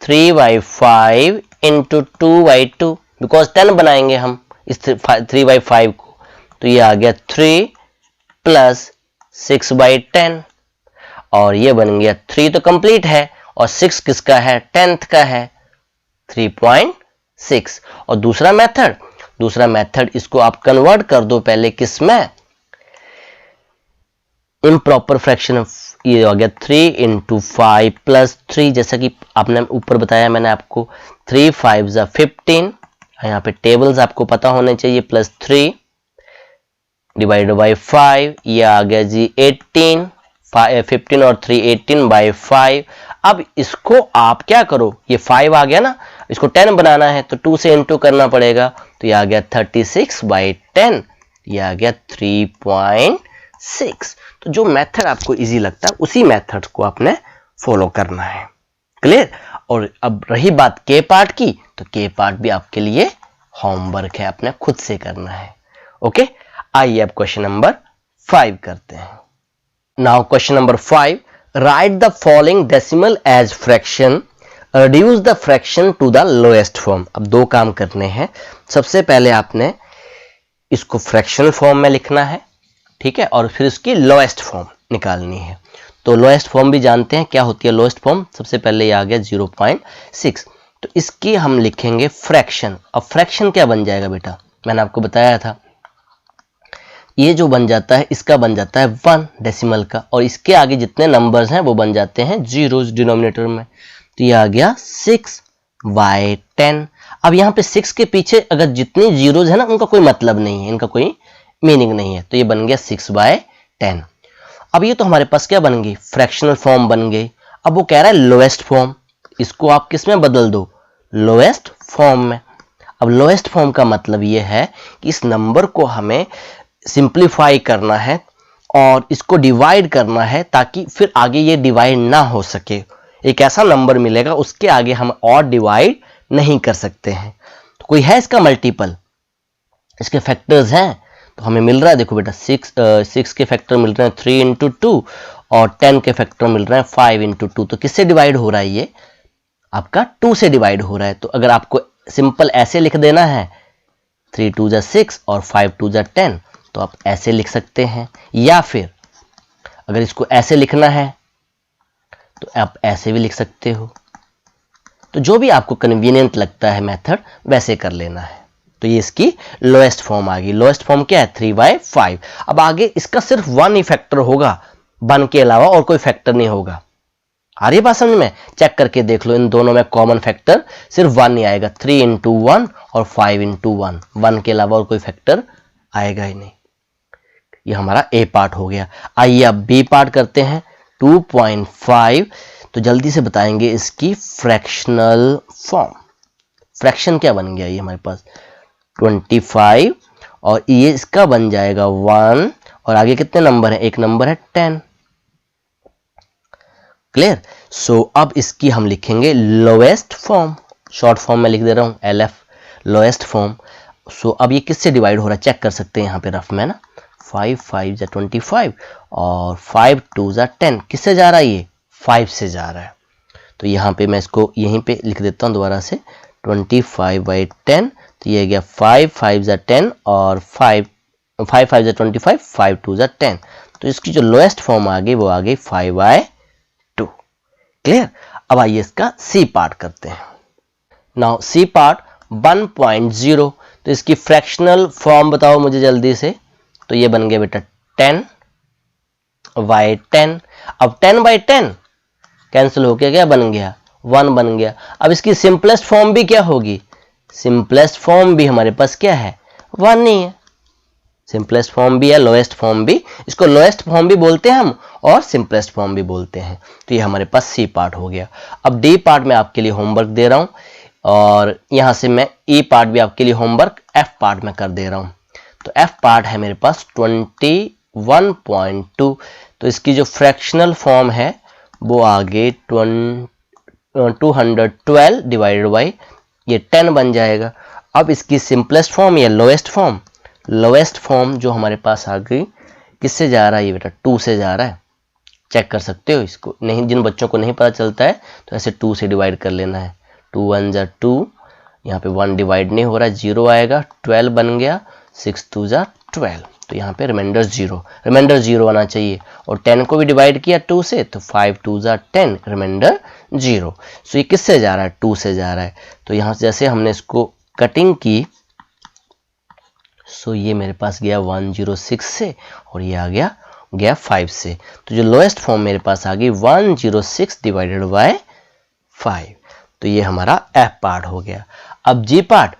3/5 इंटू 2/2, बिकॉज 10 बनाएंगे हम इस 3/5 को, तो ये आ गया 3 प्लस 6/10 और ये बन गया 3 तो कंप्लीट है और 6 किसका है 10th का है 3.6। और दूसरा मेथड इसको आप कन्वर्ट कर दो पहले किस में, इम्प्रॉपर फ्रैक्शन, ये हो गया 3 इंटू 5 प्लस 3, जैसा कि आपने ऊपर बताया मैंने आपको 3 5 जा 15, यहाँ पे टेबल्स आपको पता होने चाहिए, प्लस 3 डिवाइडेड बाई 5, ये आ गया जी 18, 15 और 3 18/5। अब इसको आप क्या करो, ये 5 आ गया ना, इसको 10 बनाना है तो 2 से इंटू करना पड़ेगा, तो ये आ गया 36/10, ये आ गया 3.6। तो जो मेथड आपको इजी लगता है उसी मेथड को आपने फॉलो करना है। क्लियर। और अब रही बात के पार्ट की, तो के पार्ट भी आपके लिए होमवर्क है, अपने खुद से करना है। ओके, आइए अब क्वेश्चन नंबर 5 करते हैं। Now question number 5, write the following decimal as fraction, reduce the fraction to the lowest form. अब दो काम करने हैं। सबसे पहले आपने इसको फ्रैक्शनल फॉर्म में लिखना है, ठीक है, और फिर इसकी लोएस्ट फॉर्म निकालनी है। तो लोएस्ट फॉर्म भी जानते हैं क्या होती है लोएस्ट फॉर्म, सबसे पहले ये आ गया 0.6, तो इसकी हम लिखेंगे फ्रैक्शन। अब फ्रैक्शन क्या बन जाएगा बेटा, मैंने आपको बताया था, ये जो बन जाता है इसका बन जाता है 1 डेसिमल का, और इसके आगे जितने नंबर्स हैं वो बन जाते हैं जीरोस डिनोमिनेटर में, तो ये आ गया 6/10। अब यहाँ पे 6 के पीछे अगर जितनी जीरोस है ना उनका कोई मतलब नहीं है, इनका कोई मीनिंग नहीं है, तो ये बन गया 6/10। अब ये तो हमारे पास क्या बन गई, फ्रैक्शनल फॉर्म बन गई। अब वो कह रहा है लोएस्ट फॉर्म, इसको आप किस में बदल दो, लोएस्ट फॉर्म में। अब लोएस्ट फॉर्म का मतलब ये है कि इस नंबर को हमें सिंप्लीफाई करना है और इसको डिवाइड करना है, ताकि फिर आगे ये डिवाइड ना हो सके। एक ऐसा नंबर मिलेगा उसके आगे हम और डिवाइड नहीं कर सकते हैं। तो कोई है इसका मल्टीपल, इसके फैक्टर्स हैं, तो हमें मिल रहा है, देखो बेटा 6 के फैक्टर मिल रहे हैं 3 इंटू 2 और 10 के फैक्टर मिल रहे हैं 5 इंटू 2। तो किससे डिवाइड हो रहा है, ये आपका 2 से डिवाइड हो रहा है। तो अगर आपको सिंपल ऐसे लिख देना है 3 2 जा 6 और 5 2 जा 10, तो आप ऐसे लिख सकते हैं, या फिर अगर इसको ऐसे लिखना है तो आप ऐसे भी लिख सकते हो। तो जो भी आपको कन्वीनियंट लगता है मेथड वैसे कर लेना है। तो ये इसकी लोएस्ट फॉर्म आ गई। लोएस्ट फॉर्म क्या है 3/5। अब आगे इसका सिर्फ 1 ही फैक्टर होगा, 1 के अलावा और कोई फैक्टर नहीं होगा। आ रही बात समझ में, चेक करके देख लो, इन दोनों में कॉमन फैक्टर सिर्फ 1 ही आएगा, 3 इंटू 1 और 5 इंटू 1, 1 के अलावा और कोई फैक्टर आएगा ही नहीं। ये हमारा ए पार्ट हो गया। आइए अब बी पार्ट करते हैं 2.5। तो जल्दी से बताएंगे इसकी फ्रैक्शनल फॉर्म। फ्रैक्शन क्या बन गया, ये हमारे पास 25 और ये इसका बन जाएगा 1 और आगे कितने नंबर है, एक नंबर है 10। क्लियर। सो अब इसकी हम लिखेंगे लोएस्ट फॉर्म, शॉर्ट फॉर्म में लिख दे रहा हूं LF, लोएस्ट फॉर्म। सो अब ये किससे डिवाइड हो रहा है चेक कर सकते हैं यहाँ पे रफ में ना, 5 5 जा 25 और 5 2 जा 10, किससे जा रहा है, ये 5 से जा रहा है। तो यहाँ पे मैं इसको यहीं पे लिख देता हूँ दोबारा से 25/10, तो ये गया 5 5 जा 10 और 5 5 जा 25, 5 2 जा 10। तो इसकी जो लोएस्ट फॉर्म आ गई वो आ गई 5/2। क्लियर। अब आइए इसका सी पार्ट करते हैं। Now C part 1.0। तो इसकी फ्रैक्शनल फॉर्म बताओ मुझे जल्दी से। तो ये बन गया बेटा 10/10। अब 10/10 कैंसिल होके क्या बन गया, 1 बन गया। अब इसकी सिंपलेस्ट फॉर्म भी क्या होगी, सिंपलेस्ट फॉर्म भी हमारे पास क्या है 1 ही है। सिंपलेस्ट फॉर्म भी है, लोएस्ट फॉर्म भी, इसको लोएस्ट फॉर्म भी बोलते हैं हम और सिंपलेस्ट फॉर्म भी बोलते हैं। तो ये हमारे पास सी पार्ट हो गया। अब डी पार्ट में आपके लिए होमवर्क दे रहा हूं और यहां से मैं ई पार्ट भी आपके लिए होमवर्क एफ पार्ट में कर दे रहा हूं। तो एफ पार्ट है मेरे पास 21.2। तो इसकी जो फ्रैक्शनल फॉर्म है वो आगे 212 डिवाइडेड बाई ये 10 बन जाएगा। अब इसकी सिंपलेस्ट फॉर्म या लोएस्ट फॉर्म, लोएस्ट फॉर्म जो हमारे पास आ गई किससे जा रहा है, ये बेटा 2 से जा रहा है। चेक कर सकते हो इसको, नहीं जिन बच्चों को नहीं पता चलता है तो ऐसे 2 से डिवाइड कर लेना है। 2 1 जा 2, यहाँ पे 1 डिवाइड नहीं हो रहा है, 0 आएगा, 12 बन गया, 6 2 जा 12, तो यहाँ पे रिमाइंडर 0 आना चाहिए। और 10 को भी डिवाइड किया 2 से तो 5 2 जा 10, रिमाइंडर 0। सो ये किससे जा रहा है? 2 से जा रहा है। तो यहाँ से जैसे हमने इसको कटिंग की, सो ये मेरे पास गया 106 से और ये आ गया 5 से। तो जो लोएस्ट फॉर्म मेरे पास आ गई 106 डिवाइडेड बाय 5, तो ये हमारा एफ पार्ट हो गया। अब जी पार्ट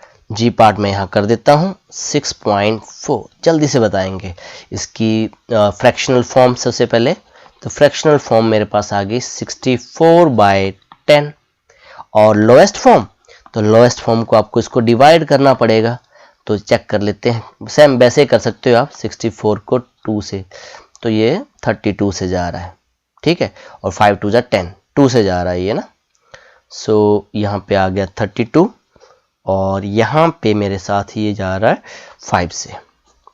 मैं यहाँ कर देता हूँ 6.4, जल्दी से बताएंगे इसकी फ्रैक्शनल फॉर्म। सबसे पहले तो फ्रैक्शनल फॉर्म मेरे पास आ गई 64/10, और लोएस्ट फॉर्म, तो लोएस्ट फॉर्म को आपको इसको डिवाइड करना पड़ेगा, तो चेक कर लेते हैं। सेम वैसे ही कर सकते हो आप, 64 को 2 से, तो ये 32 से जा रहा है, ठीक है, और 5 2 जा 10, 2 से जा रहा है ये ना। सो यहाँ पे आ गया 32, और यहाँ पे मेरे साथ ये जा रहा है 5 से,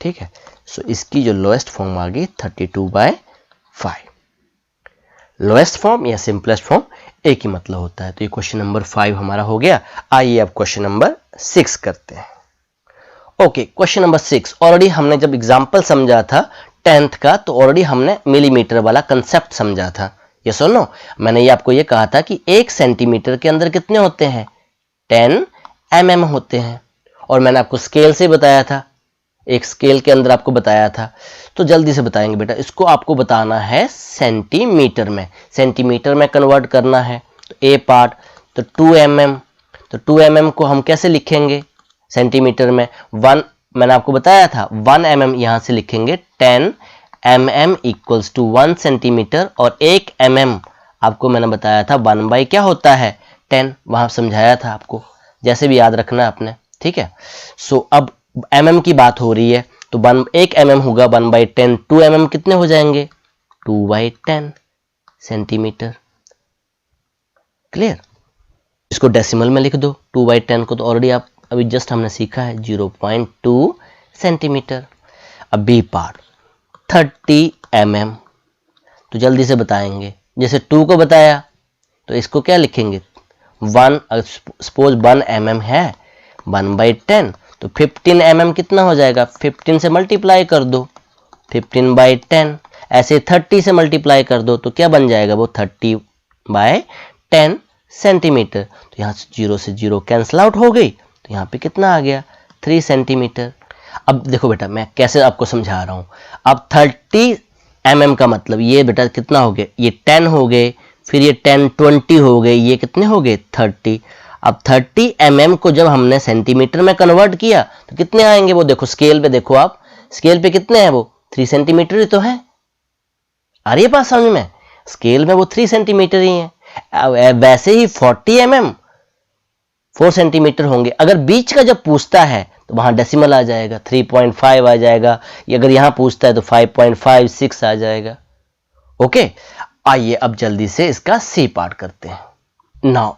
ठीक है। सो इसकी जो लोएस्ट फॉर्म आ गई 32/5। लोएस्ट फॉर्म या सिंपलेस्ट फॉर्म एक ही मतलब होता है। तो ये क्वेश्चन नंबर 5 हमारा हो गया। आइए अब क्वेश्चन नंबर 6 करते हैं। ओके, क्वेश्चन नंबर 6, ऑलरेडी हमने जब एग्जाम्पल समझा था 10th का, तो ऑलरेडी हमने मिलीमीटर वाला कंसेप्ट समझा था। ये सुनो, मैंने ये आपको ये कहा था कि 1 सेंटीमीटर के अंदर कितने होते हैं? 10 mm होते हैं, और मैंने आपको स्केल से बताया था, एक स्केल के अंदर आपको बताया था। तो जल्दी से बताएंगे बेटा, इसको आपको बताना है सेंटीमीटर में, सेंटीमीटर में कन्वर्ट करना है। तो ए पार्ट तो 2 mm, तो 2 mm को हम कैसे लिखेंगे सेंटीमीटर में? 1, मैंने आपको बताया था 1 mm यहाँ से लिखेंगे, 10 mm इक्वल्स टू 1 सेंटीमीटर, और 1 mm आपको मैंने बताया था 1 बाई क्या होता है? 10, वहाँ समझाया था आपको, जैसे भी याद रखना है आपने, ठीक है। सो अब mm की बात हो रही है, तो 1 mm होगा 1/10, 2 mm कितने हो जाएंगे? 2/10 सेंटीमीटर। क्लियर? इसको डेसिमल में लिख दो 2/10 को, तो ऑलरेडी आप अभी जस्ट हमने सीखा है 0.2 सेंटीमीटर। अब बी पार्ट 30 mm, तो जल्दी से बताएंगे। जैसे 2 को बताया तो इसको क्या लिखेंगे? 1, सपोज 1 mm है, 1/10, तो 15 mm कितना हो जाएगा? 15 से मल्टीप्लाई कर दो, 15/10। ऐसे 30 से मल्टीप्लाई कर दो, तो क्या बन जाएगा? वो 30/10 सेंटीमीटर। तो यहाँ से 0 से 0 कैंसिल आउट हो गई, तो यहाँ पे कितना आ गया? 3 सेंटीमीटर। अब देखो बेटा, मैं कैसे आपको समझा रहा हूँ। अब 30 mm का मतलब ये बेटा कितना हो गया? ये 10 हो गए, फिर ये 10 20 हो गए, ये कितने हो गए? 30। अब 30 mm को जब हमने सेंटीमीटर में कन्वर्ट किया तो कितने आएंगे? वो देखो स्केल पे, देखो आप स्केल पे कितने हैं? वो 3 सेंटीमीटर ही तो है। आ रही है बात समझ में? स्केल में वो 3 सेंटीमीटर ही है। वैसे ही 40 mm 4 सेंटीमीटर होंगे। अगर बीच का जब पूछता है तो वहां डेसिमल आ जाएगा, 3.5 आ जाएगा, या अगर यहां पूछता है तो 5.56 आ जाएगा। ओके, आइए अब जल्दी से इसका सी पार्ट करते हैं। नाउ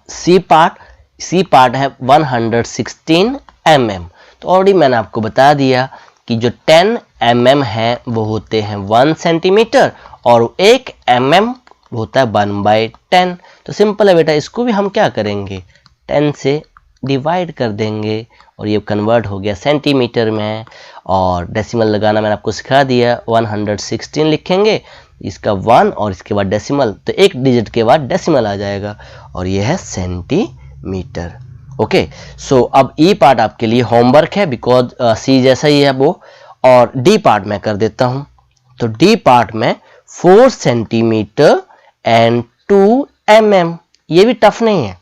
सी पार्ट है 116 mm। तो ऑलरेडी मैंने आपको बता दिया कि जो 10 mm है वो होते हैं 1 सेंटीमीटर, और 1 mm होता है 1/10। तो सिंपल है बेटा, इसको भी हम क्या करेंगे? 10 से डिवाइड कर देंगे, और ये कन्वर्ट हो गया सेंटीमीटर में। और डेसिमल लगाना मैंने आपको सिखा दिया, 116 लिखेंगे, इसका 1 और इसके बाद डेसिमल, तो एक डिजिट के बाद डेसिमल आ जाएगा, और ये है सेंटीमीटर। ओके, सो अब ई पार्ट आपके लिए होमवर्क है, बिकॉज सी जैसा ही है वो। और डी पार्ट में कर देता हूं। तो डी पार्ट में 4 सेंटीमीटर एंड 2 mm, ये भी टफ नहीं है।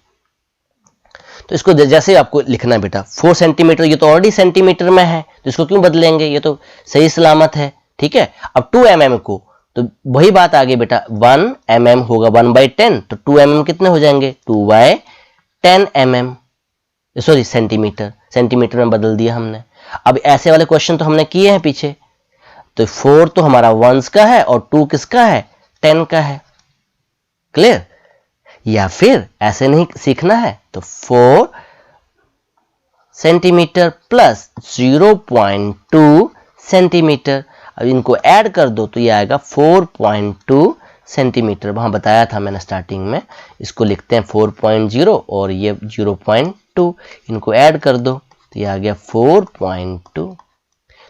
तो इसको जैसे आपको लिखना है बेटा, 4 सेंटीमीटर, ये तो ऑलरेडी सेंटीमीटर में है, तो इसको क्यों बदलेंगे? ये तो सही सलामत है, ठीक है। अब 2 mm को, तो वही बात आ गई बेटा, 1 mm होगा 1/10, तो 2 mm कितने हो जाएंगे? 2/10 mm, सॉरी सेंटीमीटर, सेंटीमीटर में बदल दिया हमने। अब ऐसे वाले क्वेश्चन तो हमने किए हैं पीछे। तो 4 तो हमारा 1s का है, और 2 किसका है? 10 का है। क्लियर? या फिर ऐसे नहीं सीखना है तो 4 सेंटीमीटर प्लस 0.2 सेंटीमीटर, अब इनको ऐड कर दो तो ये आएगा 4.2 सेंटीमीटर, वहां बताया था मैंने स्टार्टिंग में। इसको लिखते हैं 4.0 और ये 0.2, इनको ऐड कर दो तो ये आ गया 4.2।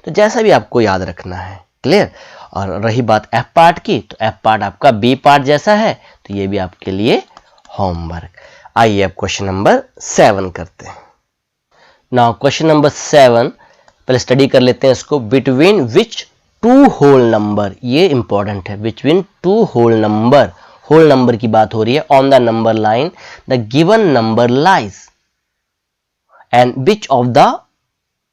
तो जैसा भी आपको याद रखना है, क्लियर। और रही बात एफ पार्ट की, तो एफ पार्ट आपका बी पार्ट जैसा है, तो ये भी आपके लिए होमवर्क। आइए अब क्वेश्चन नंबर 7 करते हैं। नाउ क्वेश्चन नंबर 7 पहले स्टडी कर लेते हैं इसको। Between which two whole number, ये इंपॉर्टेंट है, बिटवीन टू होल नंबर की बात हो रही है। On the number line the given number lies and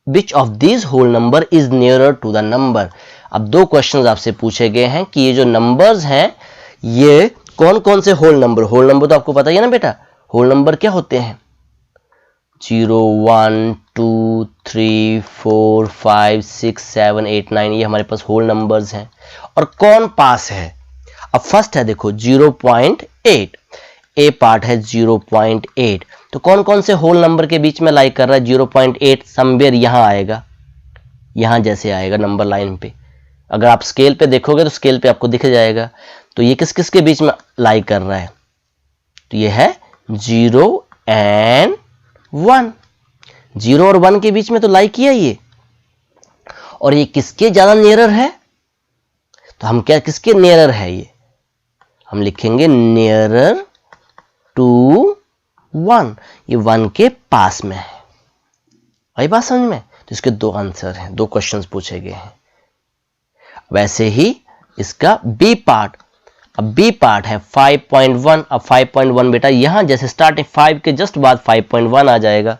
which of this whole number is nearer to the number. अब दो क्वेश्चंस आपसे पूछे गए हैं कि ये जो नंबर्स हैं ये कौन कौन से होल नंबर तो आपको पता ही है ना बेटा, होल नंबर क्या होते हैं, 0 1 2 3 4 5 6 7 8 9, ये हमारे पास होल नंबर्स हैं। और कौन पास है, अब फर्स्ट है देखो 0.8, ए पार्ट है 0.8, तो कौन कौन से होल नंबर के बीच में लाई कर रहा है 0.8, समवेयर यहां आएगा, यहां जैसे आएगा नंबर लाइन पे। अगर आप स्केल पे देखोगे तो स्केल पे आपको दिख जाएगा। तो ये किस किस के बीच में लाई कर रहा है, तो ये है 0 and 1, 0 और 1 के बीच में तो लाई किया ये। और ये किसके ज्यादा नियरर है, तो हम क्या किसके नियरर है, ये हम लिखेंगे नियरर टू 1, ये 1 के पास में है। आई बात समझ में। तो इसके दो आंसर हैं, दो क्वेश्चंस पूछे गए हैं। वैसे ही इसका बी पार्ट, अब बी पार्ट है 5.1, अब 5.1 बेटा यहां जैसे स्टार्टिंग 5 के जस्ट बाद 5.1 आ जाएगा।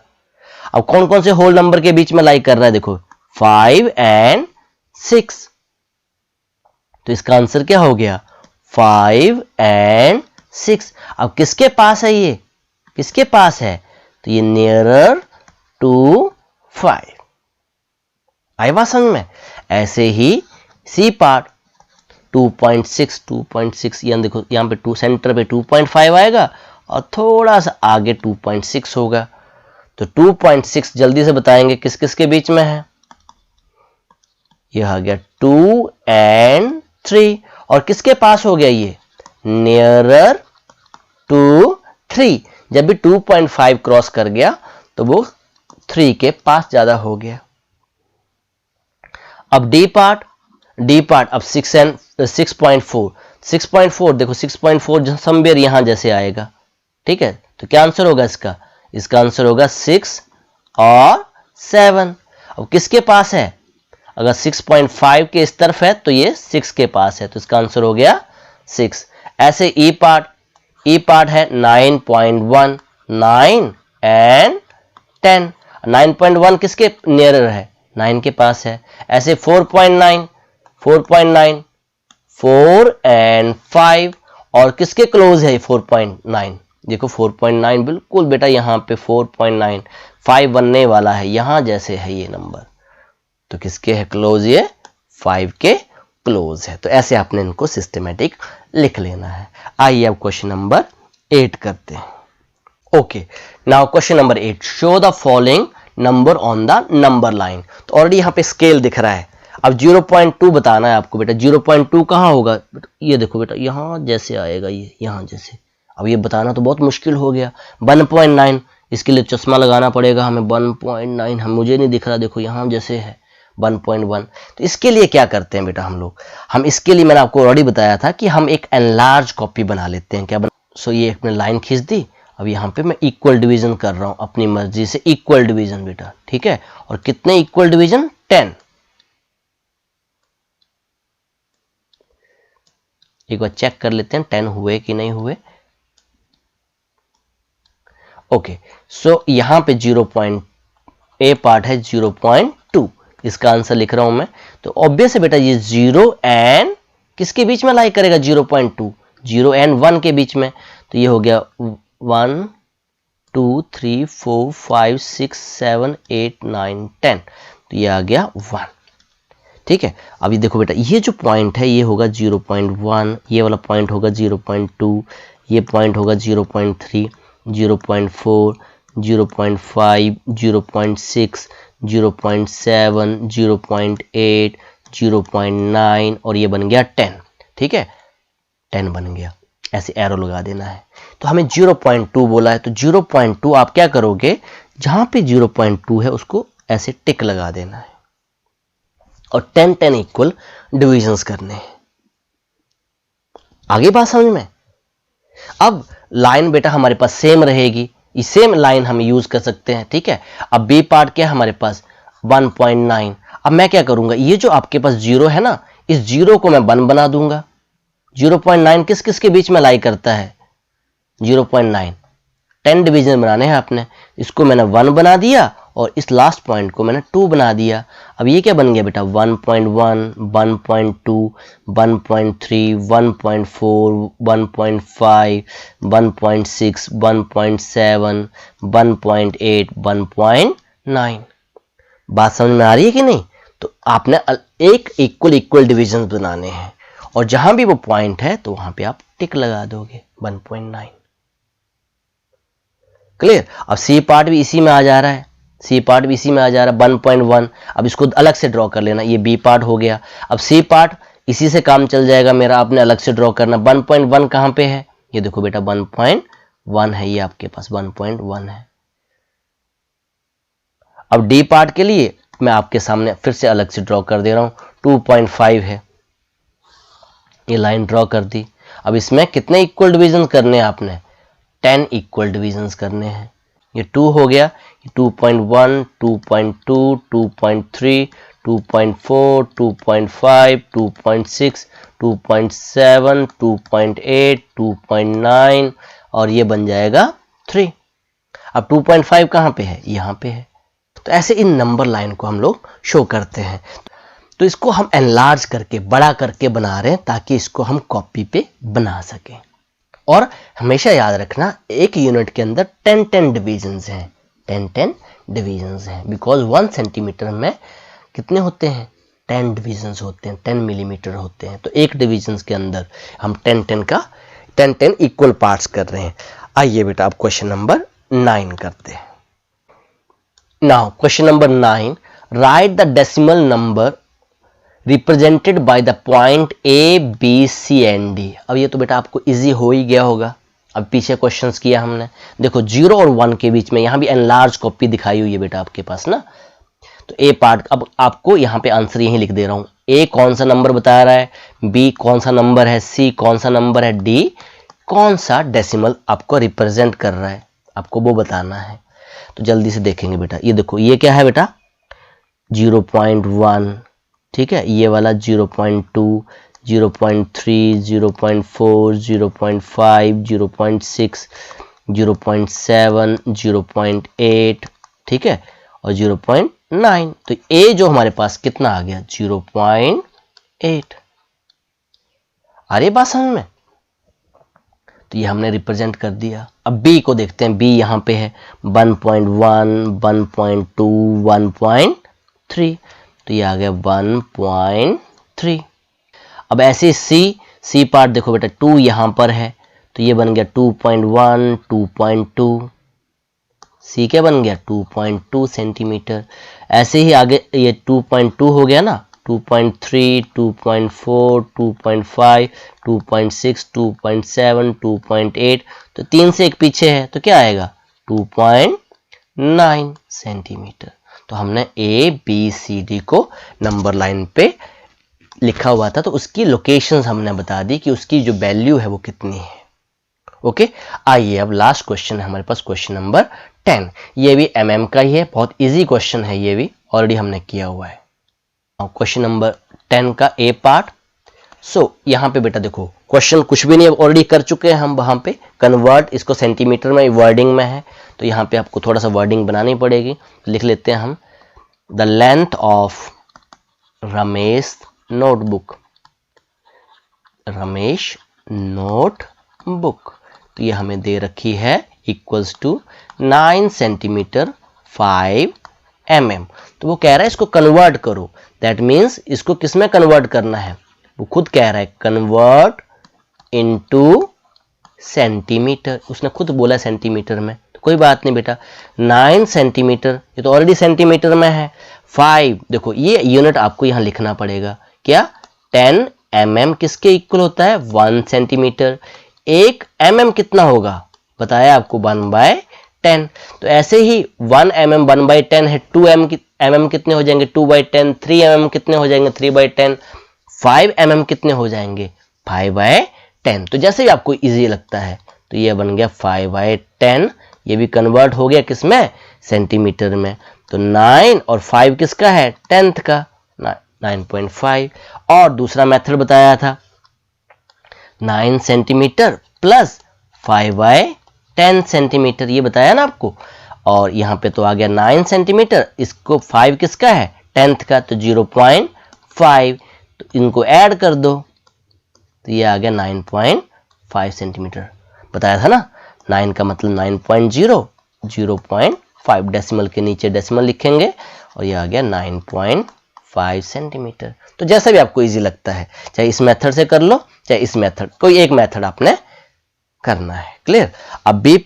अब कौन कौन से होल नंबर के बीच में लाई कर रहा है, देखो 5 and 6, तो इसका आंसर क्या हो गया 5 and 6। अब किसके पास है, ये किसके पास है, तो ये नियरर टू 5। आई बात समझ में। ऐसे ही सी पार्ट 2.6 यहां देखो, यहां पे 2 सेंटर पे 2.5 आएगा और थोड़ा सा आगे 2.6 होगा। तो 2.6 जल्दी से बताएंगे किस किस के बीच में है, यह आ गया 2 and 3, और किसके पास हो गया ये नियरर टू 3। जब भी 2.5 क्रॉस कर गया तो वो 3 के पास ज्यादा हो गया। अब डी पार्ट अब 6.4 देखो 6.4 समवेयर यहां जैसे आएगा, ठीक है। तो क्या आंसर होगा इसका आंसर होगा 6 और 7। अब किसके पास है, अगर 6.5 के इस तरफ है तो ये 6 के पास है, तो इसका आंसर हो गया 6। ऐसे ई पार्ट है 9.1, 9 and 10, 9.1 किसके नियरर है, 9 के पास है। ऐसे 4.9, 4 and 5, और किसके क्लोज है 4.9, देखो 4.9 बिल्कुल बेटा यहां पे 4.9 5 बनने वाला है, यहां जैसे है ये नंबर, तो किसके है क्लोज, ये 5 के क्लोज है। तो ऐसे आपने इनको सिस्टमेटिक लिख लेना है। आइए अब क्वेश्चन नंबर 8 करते हैं। Okay, now question number 8, show the following number on the number line. तो ऑलरेडी यहां पे स्केल दिख रहा है। अब 0.2 बताना है आपको बेटा। 0.2 कहां होगा, ये देखो बेटा यहां जैसे आएगा, ये यहां जैसे। अब ये बताना तो बहुत मुश्किल हो गया। 1.9, इसके लिए चश्मा लगाना पड़ेगा हमें। 1.9 मुझे नहीं दिख रहा, देखो यहां जैसे है 1.1। तो इसके लिए क्या करते हैं बेटा हम इसके लिए मैंने आपको ऑलरेडी बताया था कि हम एक एनलार्ज कॉपी बना लेते हैं। क्या सो ये अपने लाइन खींच दी। अब यहाँ पे मैं इक्वल डिवीजन कर रहा हूं अपनी मर्जी से, इक्वल डिवीजन बेटा, ठीक है। और कितने इक्वल डिवीजन, 10। एक बार चेक कर लेते हैं 10 हुए कि नहीं हुए। ओके, सो यहां पे ए पार्ट है 0.2, इसका आंसर लिख रहा हूं मैं। तो ऑब्वियस है बेटा ये 0 एंड किसके बीच में लाई करेगा, 0.2, 0 एंड 1 के बीच में। तो ये हो गया 1 2 3 4 5 6 7 8 9 10, तो ये आ गया 1, ठीक है। अब ये देखो बेटा ये जो पॉइंट है ये होगा 0.1, ये वाला पॉइंट होगा 0.2, ये पॉइंट होगा 0.3, 0.4, 0.5, 0.6, 0.7, 0.8, 0.9 और ये बन गया 10, ठीक है। 10 बन गया, ऐसे एरो लगा देना है। तो हमें 0.2 बोला है, तो 0.2 आप क्या करोगे, जहां पे 0.2 है उसको ऐसे टिक लगा देना है और 10 इक्वल डिविजन्स करने हैं। आगे बात समझ में? अब लाइन बेटा हमारे पास सेम रहेगी, ये सेम लाइन हम यूज कर सकते हैं, ठीक है। अब बी पार्ट क्या है हमारे पास 1.9। अब मैं क्या करूंगा, ये जो आपके पास 0 है ना, इस 0 को मैं 1 बना दूंगा। 0.9 किस किस के बीच में लाई करता है, 0.9 10 डिवीजन बनाने हैं आपने, इसको मैंने 1 बना दिया और इस लास्ट पॉइंट को मैंने 2 बना दिया। अब ये क्या बन गया बेटा 1.1, 1.2, 1.3, 1.4, 1.5, 1.6, 1.7, 1.8, 1.9। बात समझ में आ रही है कि नहीं? तो आपने एक इक्वल डिविजन बनाने हैं और जहां भी वो पॉइंट है तो वहां पे आप टिक लगा दोगे 1.9। क्लियर? अब सी पार्ट भी इसी में आ जा रहा है, सी पार्ट भी इसी में आ जा रहा है 1.1। अब इसको अलग से ड्रॉ कर लेना, ये बी पार्ट हो गया। अब सी पार्ट इसी से काम चल जाएगा मेरा, आपने अलग से ड्रॉ करना। 1.1 कहां पे है, ये देखो बेटा 1.1 है, ये आपके पास 1.1 है। अब डी पार्ट के लिए मैं आपके सामने फिर से अलग से ड्रॉ कर दे रहा हूं, 2.5 है, ये लाइन ड्रॉ कर दी। अब इसमें कितने इक्वल डिविजन करने हैं आपने, 10 इक्वल डिविजन्स करने हैं। ये 2 हो गया, 2.1, 2.2, 2.3, 2.4, 2.5, 2.6, 2.7, 2.8, 2.9 और ये बन जाएगा 3। अब 2.5 कहां पे है, यहां पे है। तो ऐसे इन नंबर लाइन को हम लोग शो करते हैं। तो इसको हम एनलार्ज करके बड़ा करके बना रहे हैं ताकि इसको हम कॉपी पे बना सकें। और हमेशा याद रखना एक यूनिट के अंदर 10 डिविजन्स हैं, 10 डिविजन्स हैं, बिकॉज 1 सेंटीमीटर में कितने होते हैं, 10 डिविजन्स होते हैं, 10 मिलीमीटर होते हैं। तो एक डिविजन्स के अंदर हम 10 इक्वल पार्ट्स कर रहे हैं। आइए बेटा अब क्वेश्चन नंबर 9 करते हैं। Now question number 9, write the decimal number represented by the point A B C and D. अब ये तो बेटा आपको इजी हो ही गया होगा, अब पीछे क्वेश्चंस किया हमने। देखो 0 और 1 के बीच में यहां भी एनलार्ज कॉपी दिखाई हुई है बेटा आपके पास ना। तो ए पार्ट, अब आपको यहां पे आंसर यही लिख दे रहा हूं। ए कौन सा नंबर बता रहा है, बी कौन सा नंबर है, सी कौन सा नंबर है, डी कौन सा डेसिमल आपको रिप्रेजेंट कर रहा है, आपको वो बताना है। तो जल्दी से देखेंगे बेटा, ये देखो ये क्या है बेटा 0.1, ठीक है, ये वाला 0.2, 0.3, 0.4, 0.5, 0.6, 0.7, 0.8, ठीक है, और 0.9। तो ए जो हमारे पास कितना आ गया 0.8। आ रही बात समझ में? तो ये हमने रिप्रेजेंट कर दिया। अब बी को देखते हैं, बी यहां पे है 1.1, 1.2, 1.3, तो ये आ गया 1.3। अब ऐसे सी पार्ट देखो बेटा 2 यहां पर है, तो ये बन गया 2.1, 2.2। सी क्या बन गया 2.2 सेंटीमीटर। ऐसे ही आगे ये 2.2 हो गया ना, 2.3, 2.4, 2.5, 2.6, 2.7, 2.8। तो 3 से एक पीछे है तो क्या आएगा 2.9 सेंटीमीटर। तो हमने ए बी सी डी को नंबर लाइन पे लिखा हुआ था, तो उसकी लोकेशंस हमने बता दी कि उसकी जो वैल्यू है वो कितनी है। ओके, आइए अब लास्ट क्वेश्चन है हमारे पास, क्वेश्चन नंबर 10। ये भी एमएम का ही है, बहुत इजी क्वेश्चन है, ये भी ऑलरेडी हमने किया हुआ है। क्वेश्चन नंबर 10 का ए पार्ट। सो यहाँ पे बेटा देखो क्वेश्चन कुछ भी नहीं, ऑलरेडी कर चुके हैं हम वहां पे कन्वर्ट, इसको सेंटीमीटर में वर्डिंग में है, तो यहाँ पे आपको थोड़ा सा वर्डिंग बनानी पड़ेगी। लिख लेते हैं हम, the length of Ramesh notebook, Ramesh notebook, तो ये हमें दे रखी है इक्वल्स टू 9 सेंटीमीटर 5 mm। तो वो कह रहा है इसको कन्वर्ट करो, दैट मीन्स इसको किस में कन्वर्ट करना है, वो खुद कह रहा है कन्वर्ट इनटू सेंटीमीटर, उसने खुद बोला सेंटीमीटर में, तो कोई बात नहीं बेटा 9 सेंटीमीटर, ये तो ऑलरेडी सेंटीमीटर में है। 5 देखो ये यूनिट आपको यहां लिखना पड़ेगा, क्या 10 mm किसके इक्वल होता है 1 सेंटीमीटर। 1 mm कितना होगा बताया आपको 1/10। तो ऐसे ही 1 mm 1/10 है, 2 mm कितने हो जाएंगे 2/10, 3 mm कितने हो जाएंगे 3/10, 5 mm कितने हो जाएंगे 5/10। तो जैसे भी आपको इजी लगता है, तो ये बन गया 5/10। ये भी कन्वर्ट हो गया किसमें सेंटीमीटर में। तो 9 और 5 किसका है 10th का 9.5। और दूसरा मेथड बताया था 9 सेंटीमीटर प्लस 5/10 सेंटीमीटर, ये बताया ना आपको। और यहाँ पे तो आ गया 9 सेंटीमीटर, इसको 5 किसका है 10th का, तो 0.5। तो इनको ऐड कर दो तो ये आ गया 9.5 सेंटीमीटर। बताया था ना 9 का मतलब 9.0, 0.5 डेसिमल के नीचे डेसिमल लिखेंगे और ये आ गया 9.5 सेंटीमीटर। तो जैसा भी आपको इजी लगता है, चाहे इस मेथड से कर लो चाहे इस मेथड, कोई एक मेथड आपने करना है। क्लियर। अब बी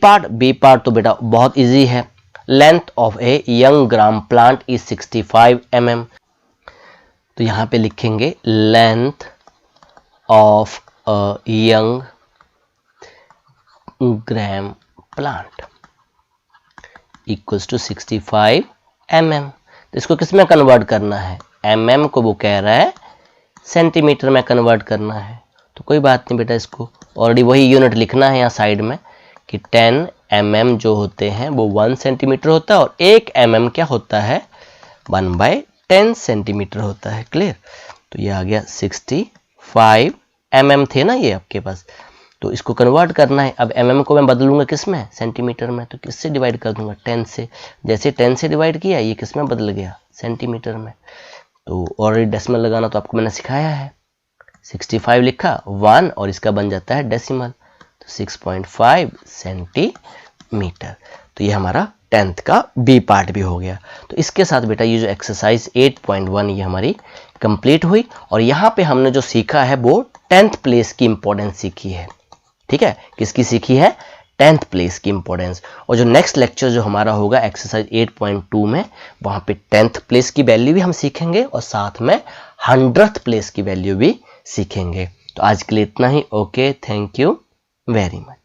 पार्ट तो बेटा बहुत इजी है। Length of a young gram plant is 65 mm। तो यहां पे लिखेंगे length of a young gram plant equals to 65 mm। तो इसको किस में कन्वर्ट करना है, mm को वो कह रहा है सेंटीमीटर में कन्वर्ट करना है। तो कोई बात नहीं बेटा, इसको ऑलरेडी वही यूनिट लिखना है यहाँ साइड में कि 10 mm जो होते हैं वो 1 सेंटीमीटर होता है और 1 mm क्या होता है 1/10 सेंटीमीटर होता है। क्लियर। तो ये आ गया 65 mm थे ना ये आपके पास, तो इसको कन्वर्ट करना है। अब mm को मैं बदलूंगा किस में सेंटीमीटर में, तो किससे डिवाइड कर दूंगा 10 से। जैसे 10 से डिवाइड किया ये किस में बदल गया सेंटीमीटर में। तो ऑलरेडी डेसिमल लगाना तो आपको मैंने सिखाया है। 65 लिखा 1 और इसका बन जाता है डेसिमल, तो 6.5 सेंटीमीटर। तो ये हमारा 10th का बी पार्ट भी हो गया। तो इसके साथ बेटा ये जो एक्सरसाइज 8.1 ये हमारी कंप्लीट हुई और यहाँ पे हमने जो सीखा है वो 10th प्लेस की इंपॉर्टेंस सीखी है। ठीक है, किसकी सीखी है 10th प्लेस की इंपॉर्टेंस। और जो नेक्स्ट लेक्चर जो हमारा होगा एक्सरसाइज 8.2 में, वहां पे 10th प्लेस की वैल्यू भी हम सीखेंगे और साथ में 100th प्लेस की वैल्यू भी सीखेंगे। तो आज के लिए इतना ही। Okay, thank you very much.